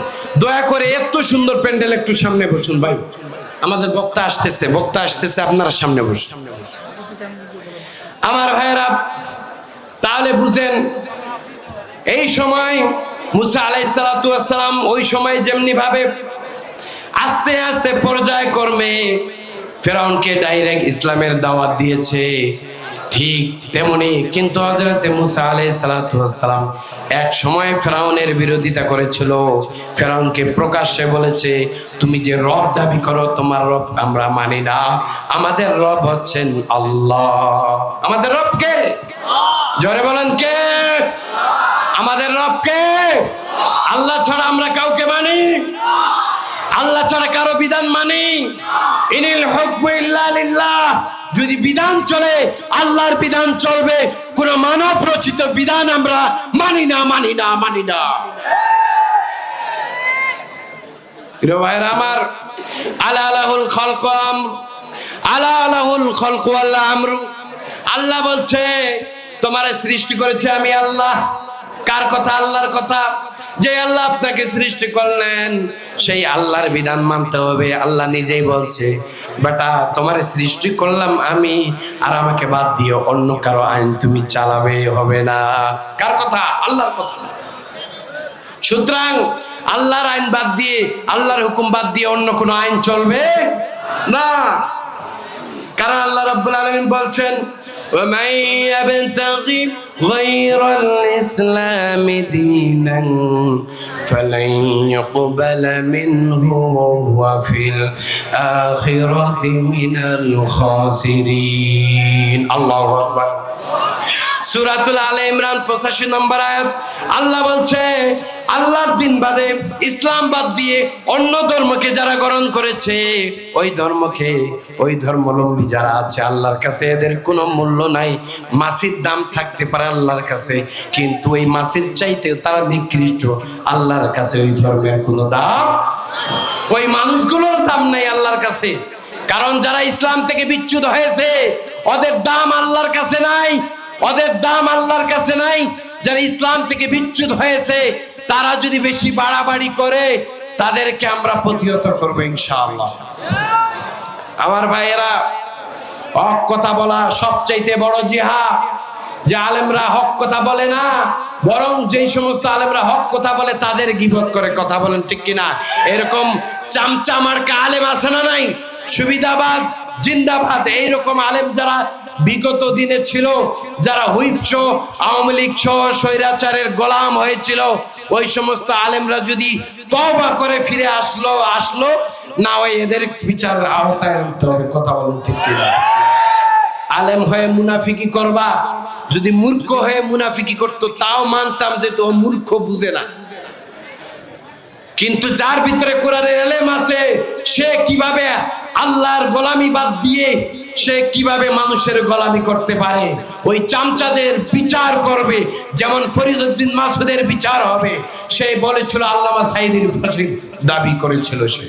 দয়া করে এত সুন্দর প্যান্ডেল একটু সামনে বসুন ভাই। আমাদের বক্তা আসতেছে, আপনারা সামনে বসুন। আমার ভাইয়েরা, তাহলে বুঝেন এই সময় মুসা আলাইহিস সালাতু ওয়াস সালাম ওই সময় যেমনি ভাবে আস্তে আস্তে পর্যায়ক্রমে ফেরাউনকে ডাইরেক্ট ইসলামের দাওয়াত দিয়েছে, ঠিক তেমনি কিন্তু হযরত মুসা আলাইহিস সালাতু ওয়াস সালাম এক সময় ফেরাউনের বিরোধিতা করেছিল। ফেরাউনকে প্রকাশ্যে বলেছে, তুমি যে রব দাবি করো তোমার রব আমরা মানি না, আমাদের রব হচ্ছেন আল্লাহ। আমাদের রব কে? জোরে বলেন কে? আমাদের রব কে? আল্লাহ ছাড়া আমরা কাউকে মানি? আল্লাহ ছাড়া কারো বিধান মানি? ইনিল হুকমু ইল্লা লিল্লাহ। যদি বিধান চলে আল্লাহর বিধান চলবে, কোন মানব রচিত বিধান আমরা মানি না, মানি না, মানি না। প্রিয় ভাইরা আমার, আলা লাহুল খালকু আমর, আলা লাহুল খালকু ওয়াল আমরু। আল্লাহ বলছে তোমারে সৃষ্টি করেছে আমি আল্লাহ। কার কথা? আল্লাহর কথা। যে আল্লাহ আপনাকে সৃষ্টি করলেন সেই আল্লাহর বিধান মানতে হবে। আল্লাহ নিজেই বলছে, বেটা তোমারে সৃষ্টি করলাম আমি, আর আমাকে বাদ দিয়ে অন্য কারো আইন তুমি চালাবে হবে না। কার কথা? আল্লাহর কথা। সুতরাং আল্লাহর আইন বাদ দিয়ে, আল্লাহর হুকুম বাদ দিয়ে অন্য কোনো আইন চলবে না। কারণ আল্লাহ রাব্বুল আলামিন বলছেন, وَمَن يَبْتَغِي غَيْرَ الْإِسْلَامِ دِينًا فَلَن يُقْبَلَ مِنْهُ وَهُوَ فِي الْآخِرَةِ مِنَ الْخَاسِرِينَ। আল্লাহু আকবার। সূরাতুল আলে ইমরান 85 নম্বর আয়াত। আল্লাহ বলছে, আল্লাহর দিন বাদে, ইসলাম বাদ দিয়ে অন্য ধর্মকে যারা গ্রহণ করেছে, ওই ধর্মকে, ওই ধর্মাবলম্বী যারা আছে, আল্লাহর কাছে এদের কোনো মূল্য নাই। মাছির দাম থাকতে পারে আল্লাহর কাছে, কিন্তু ওই মাছির চাইতে তারা নিকৃষ্ট। আল্লাহর কাছে ওই ধর্মের কোনো দাম, ওই মানুষগুলোর দাম নাই আল্লাহর কাছে। কারণ যারা ইসলাম থেকে বিচ্যুত হয়েছে ওদের দাম আল্লাহর কাছে নাই, ওদের দাম আল্লাহর কাছে নাই। যারা ইসলাম থেকে বিচ্যুত হয়েছে তারা যদি বেশি বাড়াবাড়ি করে তাদেরকে আমরা প্রতিহত করবো ইনশাআল্লাহ। আমার ভাইয়েরা, হক কথা বলা সবচাইতে বড় জিহাদ। যে আলেমরা হক কথা বলে না, বরং যেই সমস্ত আলেমরা হক কথা বলে তাদের গীবত করে। কথা বলেন ঠিক কিনা? এরকম চামচা মার্কা আলেম আছে না নাই? সুবিধাবাদ জিন্দাবাদ, এইরকম আলেম যারা বিগত দিনে ছিল, যারা হুইপ শো, আওয়ামী লীগ সহ স্বৈরাচারের গোলাম হয়েছিল, ওই সমস্ত আলেমরা যদি তওবা করে ফিরে আসলো না, ওই এদের বিচার আওতায় আনতে হবে। কথা বলুন ঠিক কিনা? আলেম হয়ে মুনাফিকি করবা, যদি মূর্খ হয়ে মুনাফিকি করতো তাও মানতাম যে তো মূর্খ, বুঝে না। কিন্তু যার ভিতরে কোরআনের ইলম আছে, সে কিভাবে আল্লাহর গোলামি বাদ দিয়ে সে কিভাবে মানুষের গোলামি করতে পারে, ওই চামচাদের বিচার করবে। যেমন ফরিদউদ্দিন মাসুদের বিচার হবে। সে বলেছিল আল্লামা সাঈদীর ফাঁসির দাবি করেছিল সে।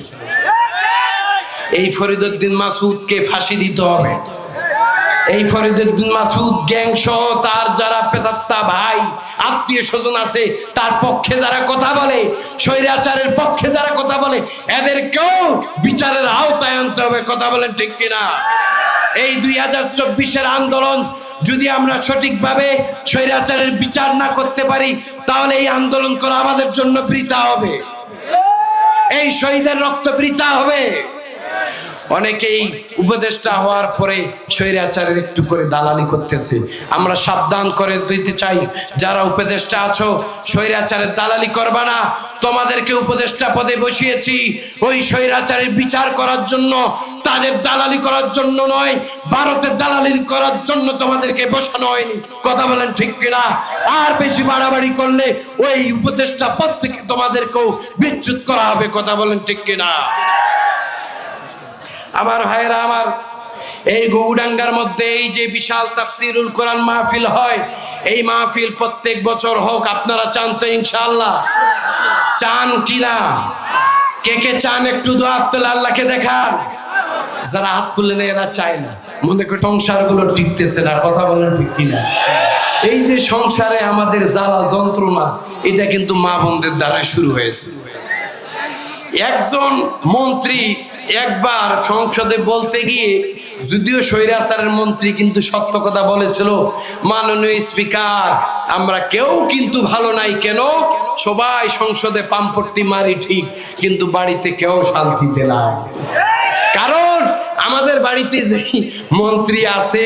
এই ফরিদউদ্দিন মাসুদকে ফাঁসি দিতে হবে। এই ফরিদউদ্দিন মাসুদ গ্যাং সহ তার যারা প্রেতাত্মা ভাই আত্মীয় স্বজন আছে, তার পক্ষে যারা কথা বলে, স্বৈরাচারের পক্ষে যারা কথা বলে, এদেরকেও বিচারের আওতায় আনতে হবে। কথা বলেন ঠিক কিনা? এই 2024-এর আন্দোলন যদি আমরা সঠিকভাবে স্বৈরাচারের বিচার না করতে পারি, তাহলে এই আন্দোলন করা আমাদের জন্য বৃথা হবে। এই শহীদের রক্ত বৃথা হবে। অনেকেই উপদেষ্টা হওয়ার পরে স্বৈরাচারের একটু করে দালালি করতেছে। আমরা সাবধান করে দিতে চাই, যারা উপদেষ্টা আছো স্বৈরাচারের দালালি করবা না। তোমাদেরকে উপদেষ্টা পদে বসিয়েছি ওই স্বৈরাচারের বিচার করার জন্য, তাদের দালালি করার জন্য নয়। ভারতের দালালি করার জন্য তোমাদেরকে বসানো হয়নি। কথা বলেন ঠিক কিনা? আর বেশি বাড়াবাড়ি করলে ওই উপদেষ্টা পদ থেকে তোমাদেরকেও বিচ্যুত করা হবে। কথা বলেন ঠিক কিনা? আমার ভাইরা আমার, এই গৌডাঙ্গার মধ্যে এই যে বিশাল তাফসিরুল কোরআন মাহফিল হয়, এই মাহফিল প্রত্যেক বছর হোক। আপনারা চান তো ইনশাআল্লাহ? চান কিনা? কে কে চান? একটু দোয়া তুলে আল্লাহকে দেখান। যারা হাত তুলে নেয় এরা চায় না, মনে করে সংসার গুলো টিকতেছে না। কথা বলেন ঠিক কিনা? এই যে সংসারে আমাদের জ্বালা যন্ত্রণা, এটা কিন্তু মা বোনদের দ্বারা শুরু হয়েছে। একজন মন্ত্রী একবার সংসদে বলতে গিয়ে, যদিও স্বৈরাচারের মন্ত্রী কিন্তু সত্য কথা বলেছিল, মাননীয় স্পিকার, আমরা কেউ কিন্তু ভালো নাই, কেন সবাই সংসদে পাম্পট্টি মারি ঠিক, কিন্তু বাড়িতে কেউ শান্তিতে নাই। কারণ আমাদের বাড়িতে যে মন্ত্রী আছে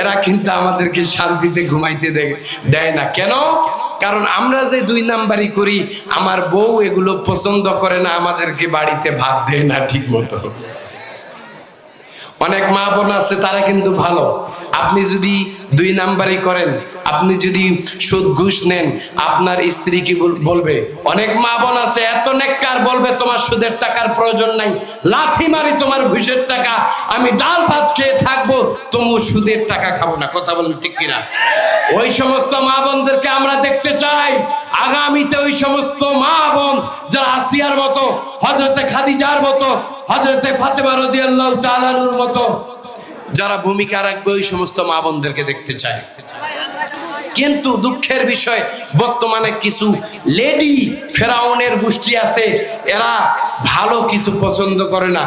এরা কিন্তু আমাদেরকে শান্তিতে ঘুমাইতে দেয় না। কেন? কারণ আমরা যে 2 নাম্বারি করি, আমার বউ এগুলো পছন্দ করে না, আমাদেরকে বাড়িতে ভাত দেয় না ঠিক মতো। অনেক মা বোন আছে তারা কিন্তু ভালো, আপনি যদি 2 নাম্বারি করেন, আপনি যদি সুদ ঘুষ নেন, আপনার স্ত্রী কি বলবে? অনেক মা বোন আছে এত নেককার, বলবে তোমার সুদের টাকার প্রয়োজন নাই, লাথি মারি তোমার ঘুষের টাকা, আমি ডাল ভাত খেয়ে থাকবো, তুমি সুদের টাকা খাবো না। কথা বলেন ঠিক কিনা? ওই সমস্ত মা বোনদেরকে আমরা দেখতে চাই আগামীতে, ওই সমস্ত মা বোন যারা আসিয়ার মতো, হযরতে খাদিজার মতো, হযরতে ফাতেমা রাদিয়াল্লাহু তাআলার মতো যারা ভূমিকা রাখবে, ওই সমস্ত মা বোনদেরকে দেখতে চায়। কিন্তু দুঃখের বিষয়, বর্তমানে কিছু লেডি ফেরাউনের গোষ্ঠী আছে, এরা ভালো কিছু পছন্দ করে না।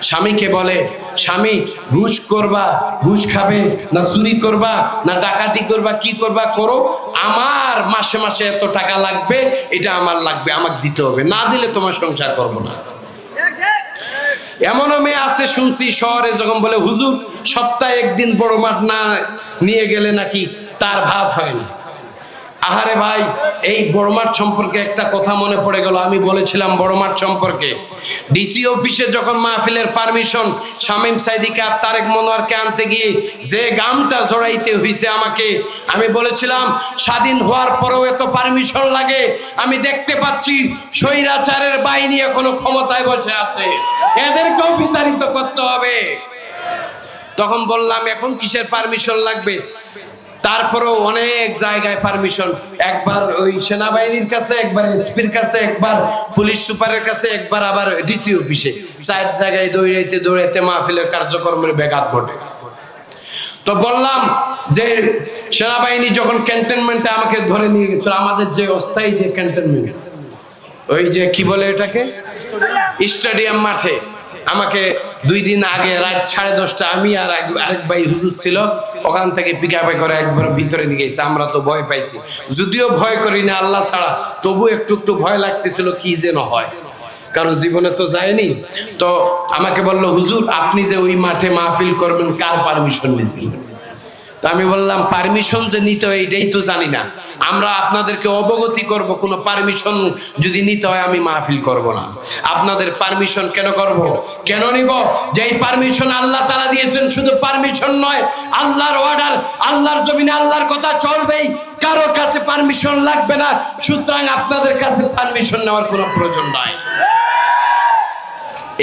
স্বামীকে বলে, স্বামী ঘুষ করবা, ঘুষ খাবে না, চুরি করবা না, ডাকাতি করবা, কি করবা করো, আমার মাসে মাসে এত টাকা লাগবে, এটা আমার লাগবে, আমাকে দিতে হবে, না দিলে তোমার সংসার করবো না। এমনও মেয়ে আছে শুনছি শহরে, যখন বলে হুজুর সপ্তাহে 1 দিন বড় মাঠ না নিয়ে গেলে নাকি তার ভাত হয় না। আহারে ভাই, এই বড় মাঠ সম্পর্কে একটা কথা মনে পড়ে গেল। আমি বলেছিলাম বড় মাঠ সম্পর্কে, ডিসি অফিসে যখন মাহফিলের পারমিশন শামীম সাইদিকে আর তারেক মনোয়ারকে আনতে গিয়ে যে গামটা জড়াইতে হয়েছে আমাকে, আমি বলেছিলাম স্বাধীন হওয়ার পরেও এত পারমিশন লাগে, আমি দেখতে পাচ্ছি স্বৈরাচারের বাহিনী এখনো ক্ষমতায় বসে আছে, এদেরকেও বিতাড়িত করতে হবে। তখন বললাম এখন কিসের পারমিশন লাগবে? তারপরেও অনেক জায়গায় পারমিশন, একবার ওই সেনাবাহিনীর কাছে, একবার এসপির কাছে, একবার পুলিশ সুপারের কাছে, একবার আবার ডিসি অফিসে, 4 জায়গায় দৌড়াইতে দৌড়াইতে মাহফিলের কার্যক্রমের ব্যাঘাত ঘটে। তো বললাম যে সেনাবাহিনী যখন ক্যান্টনমেন্টে আমাকে ধরে নিয়ে গেছিল, আমাদের যে অস্থায়ী যে ক্যান্টনমেন্ট, ওই যে কি বলে এটাকে, স্টেডিয়াম মাঠে, আমাকে 2 দিন আগে রাত 10:30 আমি আর আরেক ভাই হুজুর ছিল, ওখান থেকে পিকআপে করে একবার ভিতরে নিয়ে গেছে। আমরা তো ভয় পাইছি, যদিও ভয় করি না আল্লাহ ছাড়া, তবু একটু একটু ভয় লাগতেছিল কি যেন হয়, কারণ জীবনে তো যায়নি। তো আমাকে বললো হুজুর আপনি যে ওই মাঠে মাহফিল করবেন কার পারমিশন নিয়েছিলেন? তা আমি বললাম পারমিশন যে নিতে হয় এটাই তো জানি না, আমরা আপনাদেরকে অবগতি করব, কোনো পারমিশন যদি নিতে হয় আমি মাহফিল করব না। আপনাদের পারমিশন কেন করব, কেন নিব? যেই পারমিশন আল্লাহ তাআলা দিয়েছেন, শুধু পারমিশন নয়, আল্লাহর অর্ডার, আল্লাহর জমিনে আল্লাহর কথা চলবেই, কারো কাছে পারমিশন লাগবে না। সুতরাং আপনাদের কাছে পারমিশন নেওয়ার কোনো প্রয়োজন নাই।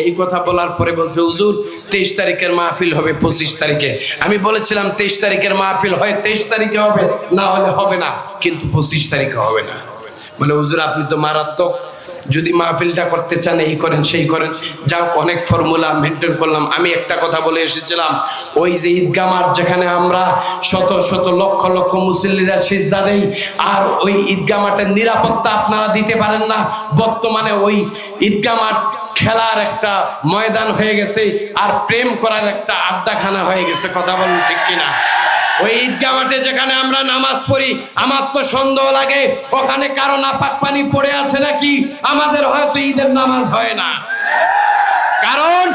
এই কথা বলার পরে বলছে হুজুর 23 তারিখের মাহফিল হবে 25 তারিখে। আমি বলেছিলাম 23 তারিখের মাহফিল হয় 23 তারিখে হবে, না হলে হবে না, কিন্তু 25 তারিখে হবে না। বলে হুজুর আপনি তো মারাত্মক, যদি মাহফিলটা করতে চান এই করেন সেই করেন, যাও অনেক ফর্মুলা মেনটেন করলাম। আমি একটা কথা বলে এসেছিলাম, ওই যে ঈদগাহ মাঠ যেখানে আমরা শত শত লক্ষ লক্ষ মুসল্লিরা সিজদা দেই, আর ওই ঈদগাহ মাঠের নিরাপত্তা আপনারা দিতে পারেন না। বর্তমানে ওই ঈদগাহ মাঠ খেলার একটা ময়দান হয়ে গেছে, আর প্রেম করার একটা আড্ডাখানা হয়ে গেছে। কথা বলুন ঠিক কিনা? ওই ঈদগাহ মাঠে যেখানে আমরা নামাজ পড়ি, আমার তো সন্দেহ লাগে ওখানে কারো নাপাক পানি পড়ে আছে নাকি, আমাদের হয়তো ঈদের নামাজ হয় না। কারণ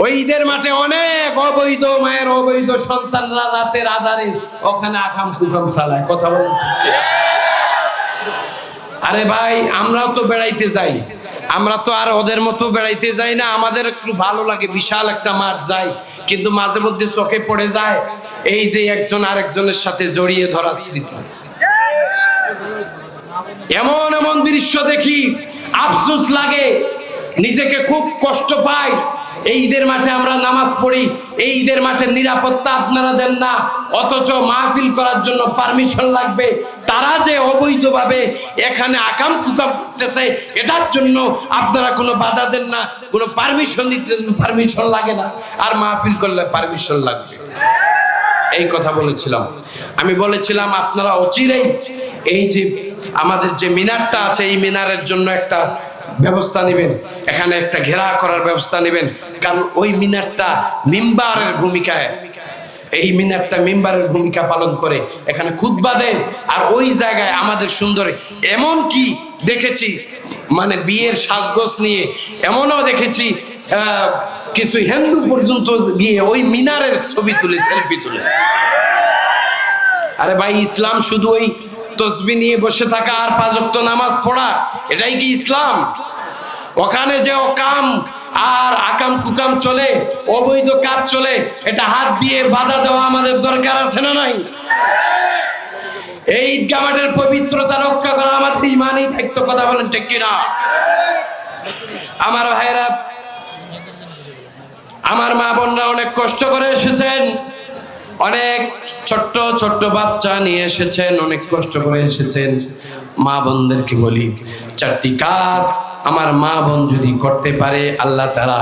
ওই ঈদের মাঠে অনেক অবৈধ মায়ের অবৈধ সন্তানরা রাতের আধারে ওখানে আকাম কুকাম চালায়। কথা বলুন। আরে ভাই আমরাও তো বেড়াইতে যাই, আমরা তো আর ওদের মতো বেড়াইতে যাই না, আমাদের একটু ভালো লাগে, বিশাল একটা মাঠ যাই, কিন্তু মাঝে মধ্যে চোখে পড়ে যায় এই যে একজন আরেকজনের সাথে জড়িয়ে ধরা স্মৃতি। এমন এমন দৃশ্য দেখি আফসোস লাগে, নিজেকে খুব কষ্ট পাই। এই ঈদের মাঠে আমরা নামাজ পড়ি, এই ঈদের মাঠে নিরাপত্তা আপনারা দেন না, অথচ মাহফিল করার জন্য পারমিশন লাগবে। তারা যে অবৈধভাবে এখানে আকাম কুকাম করতেছে, এটার জন্য আপনারা কোনো বাধা দেন না, কোনো পারমিশন দিতে পারমিশন লাগে না, আর মাহফিল করলে পারমিশন লাগবে। এই কথা বলেছিলাম। আমি বলেছিলাম আপনারা অচিরেই এই যে আমাদের যে মিনারটা আছে এই মিনারের জন্য একটা ব্যবস্থা নেবেন, এখানে একটা ঘেরা করার ব্যবস্থা নেবেন, কারণ ওই মিনারটা মিম্বারের ভূমিকায়, এই মিনারটা মিম্বারের ভূমিকা পালন করে, এখানে খুতবা দেন। আর ওই জায়গায় আমাদের সুন্দর, এমন কি দেখেছি মানে বিয়ের সাজগোজ নিয়ে এমনও দেখেছি কিছু হিন্দু পর্যন্ত গিয়ে ওই মিনারের ছবি তুলে, সেলফি তুলে। আরে ভাই, ইসলাম শুধু ওই তসবি নিয়ে বসে থাকা আর 5 ওয়াক্ত নামাজ পড়া, এটাই কি ইসলাম? ওখানে যে অকাম আর আকাম কুকাম চলে, অবৈধ কাজ চলে, এটা হাত দিয়ে বাধা দেওয়া আমাদের দরকার আছে না নাই? এই ঈদগাহ মাঠের পবিত্রতা রক্ষা করা আমাদের ইমানই দায়িত্ব। কথা বলেন ঠিক কিনা? আমার ভাইরা, আমার মা বোনরা অনেক কষ্ট করে এসেছেন, অনেক ছোট্ট ছোট্ট বাচ্চা নিয়ে এসেছেন, অনেক কষ্ট করে এসেছেন। মা বোনদেরকে বলি, 4টি কাজ আমার মা বোন যদি করতে পারে, আল্লাহ তাআলা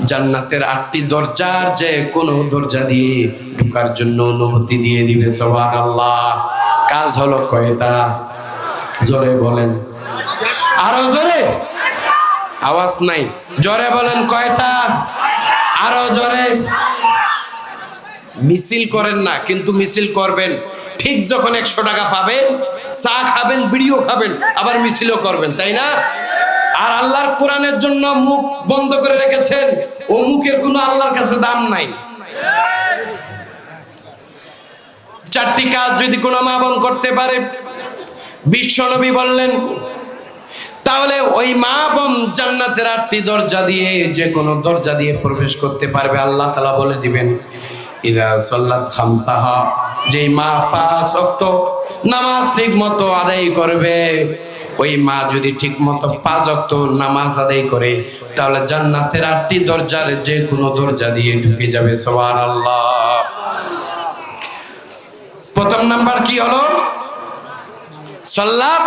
জান্নাতের 8টি দরজার যে কোনো দরজা দিয়ে ঢোকার জন্য অনুমতি দিয়ে দিবে। সুবহানাল্লাহ। কাজ হলো কয়টা? জোরে বলেন, আরো জোরে, আওয়াজ নাই, জোরে বলেন কয়টা? আরো জোরে। মিছিল করেন না, কিন্তু মিছিল করবেন ঠিক যখন 100 টাকা পাবেন, চা খাবেন, বিড়িও খাবেন, আবার মিছিলও করবেন, তাই না? আর আল্লাহর কোরআনের জন্য মুখ বন্ধ করে রেখেছেন, ও মুখের কোনো আল্লাহর কাছে দাম নাই। 4টি কাজ যদি কোনো মা বোন করতে পারে, বিশ্বনবী বললেন, তাহলে ওই মা বোন জান্নাতের 8টি দরজা দিয়ে যে কোনো দরজা দিয়ে প্রবেশ করতে পারবে। আল্লাহ তাআলা বলে দিবেন, ইদা সাল্লাত খামসাহা, যেই মা 5 ওয়াক্ত নামাজ ঠিক মতো আদায় করবে, ওই মা যদি ঠিক মতো 5 ওয়াক্ত নামাজ আদায় করে, তাহলে জান্নাতের 8টি দরজার যে কোনো দরজা দিয়ে ঢুকে যাবে। সুবহানাল্লাহ। প্রথম নাম্বার কি হলো? সাল্লাত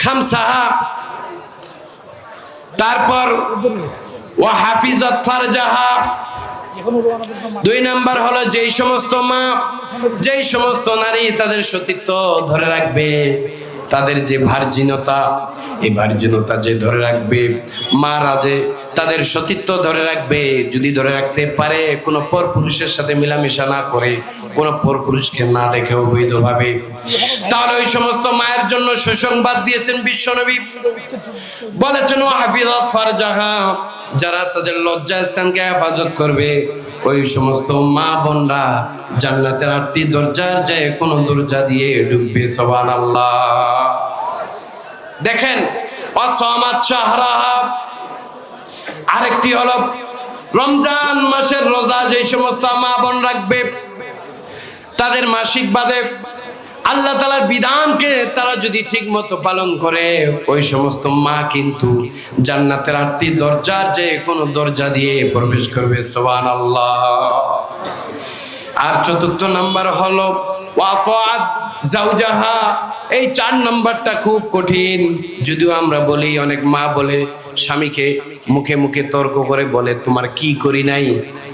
খামসাহা। তারপর ওয়া হাফিজাত ফারজাহা। 2 নাম্বার হলো যেই সমস্ত মা, যেই সমস্ত নারী তাদের সতীত্ব ধরে রাখবে, তাদের যে ভার্জিনতা, এই ভার্জিনতা যে ধরে রাখবে, মারা যে তাদের সতীত্ব ধরে রাখবে, যদি ধরে রাখতে পারে, কোনো পরপুরুষের সাথে মেলামেশা না করে, কোনো পরপুরুষকে না দেখে অবৈধভাবে, তাহলে ওই সমস্ত মায়ের জন্য সুসংবাদ দিয়েছেন বিশ্বনবী। বলেছেন ওয়া হাফিজাত ফারজাহা, যারা তাদের লজ্জা স্থানকে হেফাজত করবে, ওই সমস্ত মা বোনরা জান্নাতের 8টি দরজার যে কোনো দরজা দিয়ে ঢুকবে। সুবহানাল্লাহ। দেখেন, ওয়াসামাত শাহরাহা, আরেকটি হলো রমজান মাসের রোজা যেই সমস্ত মা বোন রাখবে, তাদের মাসিক বাদে আল্লাহ তাআলার বিধানকে তারা যদি ঠিক মতো পালন করে, ওই সমস্ত মা কিন্তু জান্নাতের 8টি দরজার যে কোনো দরজা দিয়ে প্রবেশ করবে। সুবহানাল্লাহ। আর 4র্থ নাম্বার হলো ওয়াতাআত যাওজাহা। এই 4 নাম্বারটা খুব কঠিন। যদিও আমরা বলি, অনেক মা বলে স্বামীকে মুখে মুখে তর্ক করে বলে, তোমার কি করি নাই,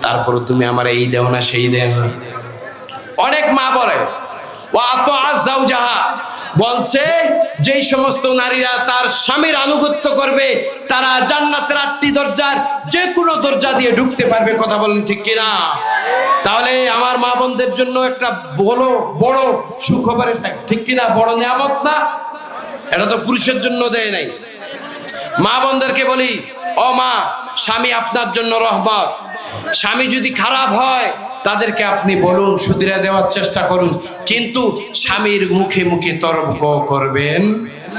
তারপর তুমি আমার এই দেও না সেই দেও না। অনেক মা বলে ওয়াতাআত যাওজাহা, বলছে যেই সমস্ত নারীরা তার স্বামীর আনুগত্য করবে, তারা জান্নাতের 8টি দরজার যে কোনো দরজা দিয়ে ঢুকতে পারবে। কথা বলেন ঠিক কিনা? তাহলে আমার মা বোনদের জন্য একটা বড় বড় সুখবরের, ঠিক কিনা? বড় নিয়ামত না? এটা তো পুরুষের জন্য দেয় নাই। মা বোনদেরকে বলি, ও মা, স্বামী আপনার জন্য রহমত। স্বামী যদি খারাপ হয়, তাদেরকে আপনি বলুন, শুধরে দেওয়ার চেষ্টা করুন, কিন্তু স্বামীর মুখে মুখে তর্ক করবেন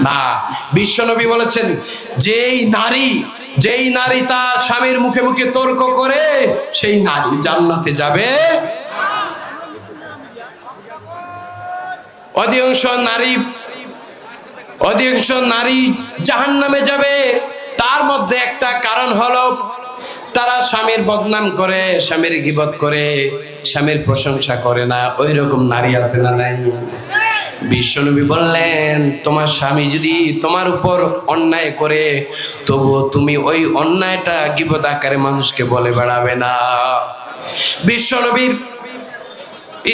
না। বিশ্বনবী বলেছেন, যেই নারী তার স্বামীর মুখে মুখে তর্ক করে, সেই নারী জান্নাতে যাবে। অধিকাংশ নারী জাহান্নামে যাবে। তার মধ্যে একটা কারণ হলো তারা স্বামীর বদনাম করে, স্বামীর গীবত করে, স্বামীর প্রশংসা করে না। ওই রকম নারী আছে না নাই? বিশ্বনবী বললেন, তোমার স্বামী যদি তোমার উপর অন্যায় করে, তবুও তুমি ওই অন্যায়টা গীবত আকারে মানুষকে বলে বেড়াবে না। বিশ্বনবীর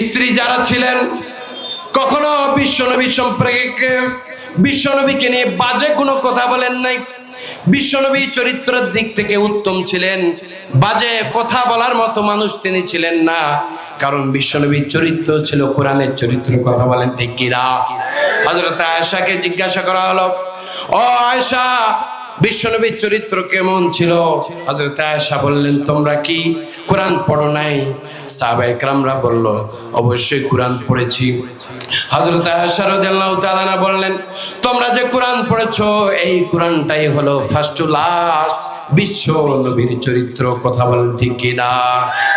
স্ত্রী যারা ছিলেন কখনো বিশ্বনবী সম্পর্কে বিশ্বনবীকে নিয়ে বাজে কোনো কথা বলেন নাই। বিশ্বনবী চরিত্রের দিক থেকে উত্তম ছিলেন, বাজে কথা বলার মতো মানুষ তিনি ছিলেন না, কারণ বিশ্বনবীর চরিত্র ছিল কোরআনের চরিত্র। কথা বলেন ঠিক কিনা? হযরত আয়েশাকে জিজ্ঞাসা করা হলো, ও আয়েশা, বিশ্বনবীর চরিত্র কেমন ছিল? হযরত আয়েশা বললেন, তোমরা কি কোরআন পড়ো নাই? সাহাবায়ে কেরামরা বলল, অবশ্যই কোরআন পড়েছি। হযরত আয়েশা রাদিয়াল্লাহু তাআলা আনহা বললেন, তোমরা যে কোরআন পড়েছো এই কোরআনটাই হলো ফার্স্ট টু লাস্ট বিশ্ব নবীর চরিত্র। কথা বলেন ঠিক কিনা?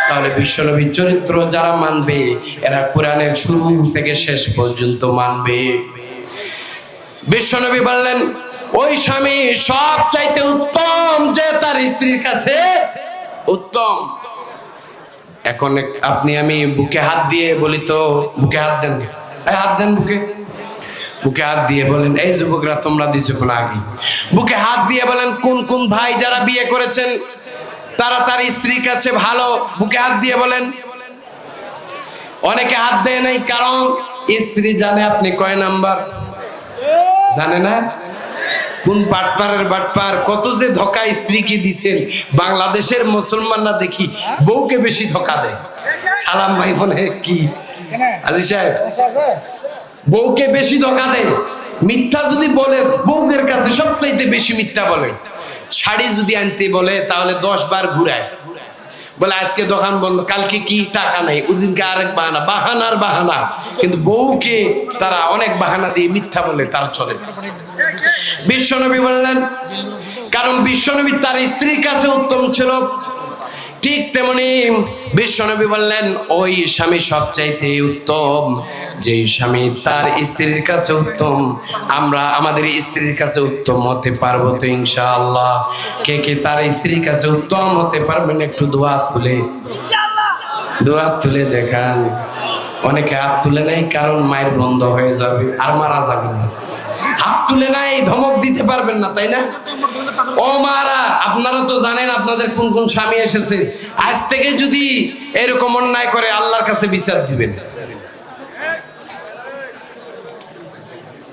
তাহলে বিশ্ব নবীর চরিত্র যারা মানবে এরা কোরআনের শুরু থেকে শেষ পর্যন্ত মানবে। বিশ্ব নবী বললেন, ওই স্বামী সব চাইতে উত্তম যে তার স্ত্রীর কাছে উত্তম। এখন আপনি আমি বুকে হাত দিয়ে বলি তো, বুকে হাত দেন, হাত দেন বুকে, বুকে হাত দিয়ে বলেন, এই যুবকরা তোমরা দিছো কোন আগে, বুকে হাত দিয়ে বলেন কোন কোন ভাই যারা বিয়ে করেছেন তারা তার স্ত্রীর কাছে ভালো, বুকে হাত দিয়ে বলেন। অনেকে হাত দেয় নাই, কারণ স্ত্রী জানে আপনি কয় নাম্বার, জানে না কোন বাটপারের বাটপার, কত যে ধোঁকা স্ত্রীকে দিছেন। বাংলাদেশের মুসলমানরা দেখি বউকে বেশি ধোঁকা দেয়। সালাম ভাই বলে কি আজি সাহেব, বউকে বেশি ধোঁকা দেয়। মিথ্যা যদি বলে বউদের কাছে সবচাইতে বেশি মিথ্যা বলে। শাড়ি যদি আনতে বলে তাহলে 10 বার ঘুরায়, বলে আজকে দোকান বন্ধ, কালকে কি টাকা নাই, ওদিনকে আরেক বাহানা, বাহানার বাহানা। কিন্তু বউকে তারা অনেক বাহানা দিয়ে মিথ্যা বলে তারা চলে। বিশ্বনবী বললেন, কারণ বিশ্বনবী তার স্ত্রীর কাছে উত্তম ছিল, ঠিক তেমনি বিশ্বনবী বললেন ওই স্বামী সবচাইতে উত্তম যে স্বামী তার স্ত্রীর কাছে উত্তম। আমরা আমাদের স্ত্রীর কাছে উত্তম হতে পারবো তো ইনশাআল্লাহ? কে কে তার স্ত্রীর কাছে উত্তম হতে পারবেন একটু দুহাত তুলে, দুহাত তুলে দেখান। অনেকে হাত তুলে নাই, কারণ মায়ের বন্ধ হয়ে যাবে আর মারা যাবে না। হাত তুলে নাই, ধমক দিতে পারবেন না, তাই না? ও মারা, আপনারা তো জানেন আপনাদের কোন কোন স্বামী এসেছে। আজ থেকে যদি এরকম অন্যায় করে আল্লাহর কাছে বিচার দিবেন।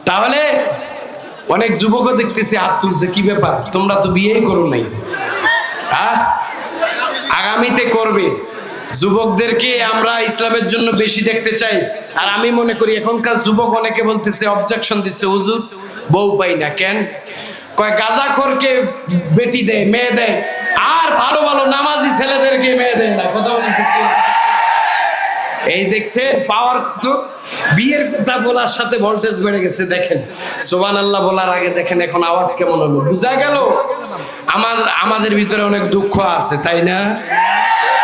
তাহলে অনেক যুবকও দেখতেছি হাত তুলছে, কি ব্যাপার, তোমরা তো বিয়েই করো নাই, আগামীতে করবে। যুবকদেরকে আমরা ইসলামের জন্য বেশি দেখতে চাই। আর আমি মনে করি এখনকার যুবক অনেকে বলতেছে, অবজেকশন দিচ্ছে, হুজুর বউ পাই না কেন? কয় গাঁজাখোরকে বেটি দেয়, মেয়ে দেয়, আর ভালো ভালো নামাজি ছেলেদেরকে মেয়ে দেয় না। কথা বলতে এই দেখছে পাওয়ার কত, বিয়ের কথা বলার সাথে ভোল্টেজ বেড়ে গেছে। দেখেন সুবহানাল্লাহ বলার আগে দেখেন এখন আওয়াজ কেমন হলো, বুঝা গেল? আমাদের ভিতরে অনেক দুঃখ আছে, তাই না?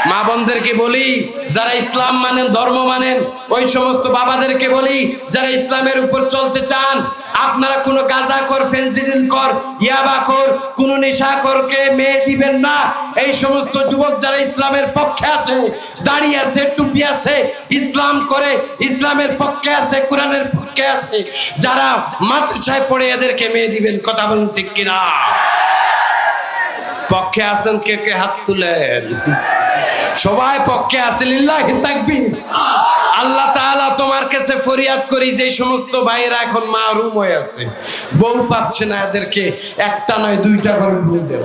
মা বোনদেরকে বলি যারা ইসলাম মানেন, ধর্ম মানেন, ওই সমস্ত বাবাদেরকে বলি যারা ইসলামের উপর চলতে চান, আপনারা কোনো গাঁজাখোর, ফেনসিডিল-খোর, ইয়াবাখোর, কোনো নেশাখোরকে মেয়ে দিবেন না। এই সমস্ত যুবক যারা ইসলামের পক্ষে আছে, দাঁড়িয়ে আছে, টুপি আছে, ইসলাম করে, ইসলামের পক্ষে আছে, কোরআনের পক্ষে আছে, যারা মাদ্রাসায় পড়ে এদেরকে মেয়ে দিবেন। কথা বলুন ঠিক কিনা? পক্ষে আছেন কে কে? হাত তুলেন। সবাই পক্ষে আছে, লিল্লাহি তাকবীর। আল্লাহ তাআলা তোমার কাছে ফরিয়াদ করি যে সমস্ত ভাইয়েরা এখন মাহরুম হয়ে আছে, বউ পাচ্ছে না, এদেরকে একটা নয় দুইটা করে বউ দেও।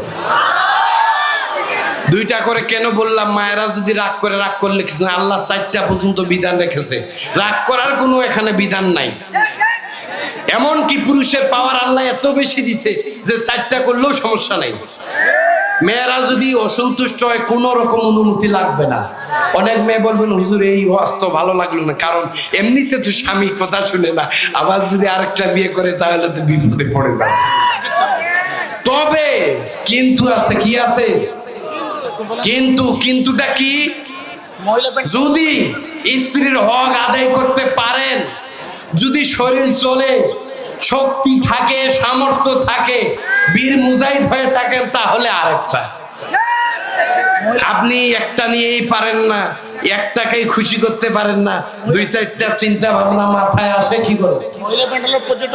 দুইটা করে কেন বললাম? মায়েরা যদি রাগ করে, রাগ করলে কিছু, আল্লাহ 4টা পর্যন্ত বিধান রেখেছে, রাগ করার কোনো এখানে বিধান নাই। এমন কি পুরুষের পাওয়ার আল্লাহ এত বেশি দিছে যে 4টা করলেও সমস্যা নাই। মেয়েরা যদি অসন্তুষ্ট হয় কোন রকম অনুমতি লাগবে না। অনেক মেয়ে বলবেন হুজুর এই ওয়াজ ভালো লাগলো না, কারণ এমনিতে তো স্বামী কথা শুনে না, আবার যদি আরেকটা বিয়ে করে তাহলে তো বিপদে পড়ে যাবে। তবে কিন্তু আছে, কি আছে? কিন্তুটা কি? যদি স্ত্রীর হক আদায় করতে পারেন, যদি শরীর চলে, শক্তি থাকে, সামর্থ্য থাকে, বীর মুজাহিদ হয়ে থাকেন, তাহলে আরেকটা। আপনি একটা নিয়েই পারেন না, একটাকেই খুশি করতে পারেন না, 2-4টা চিন্তা ভাবনা মাথায় আসে কি করে?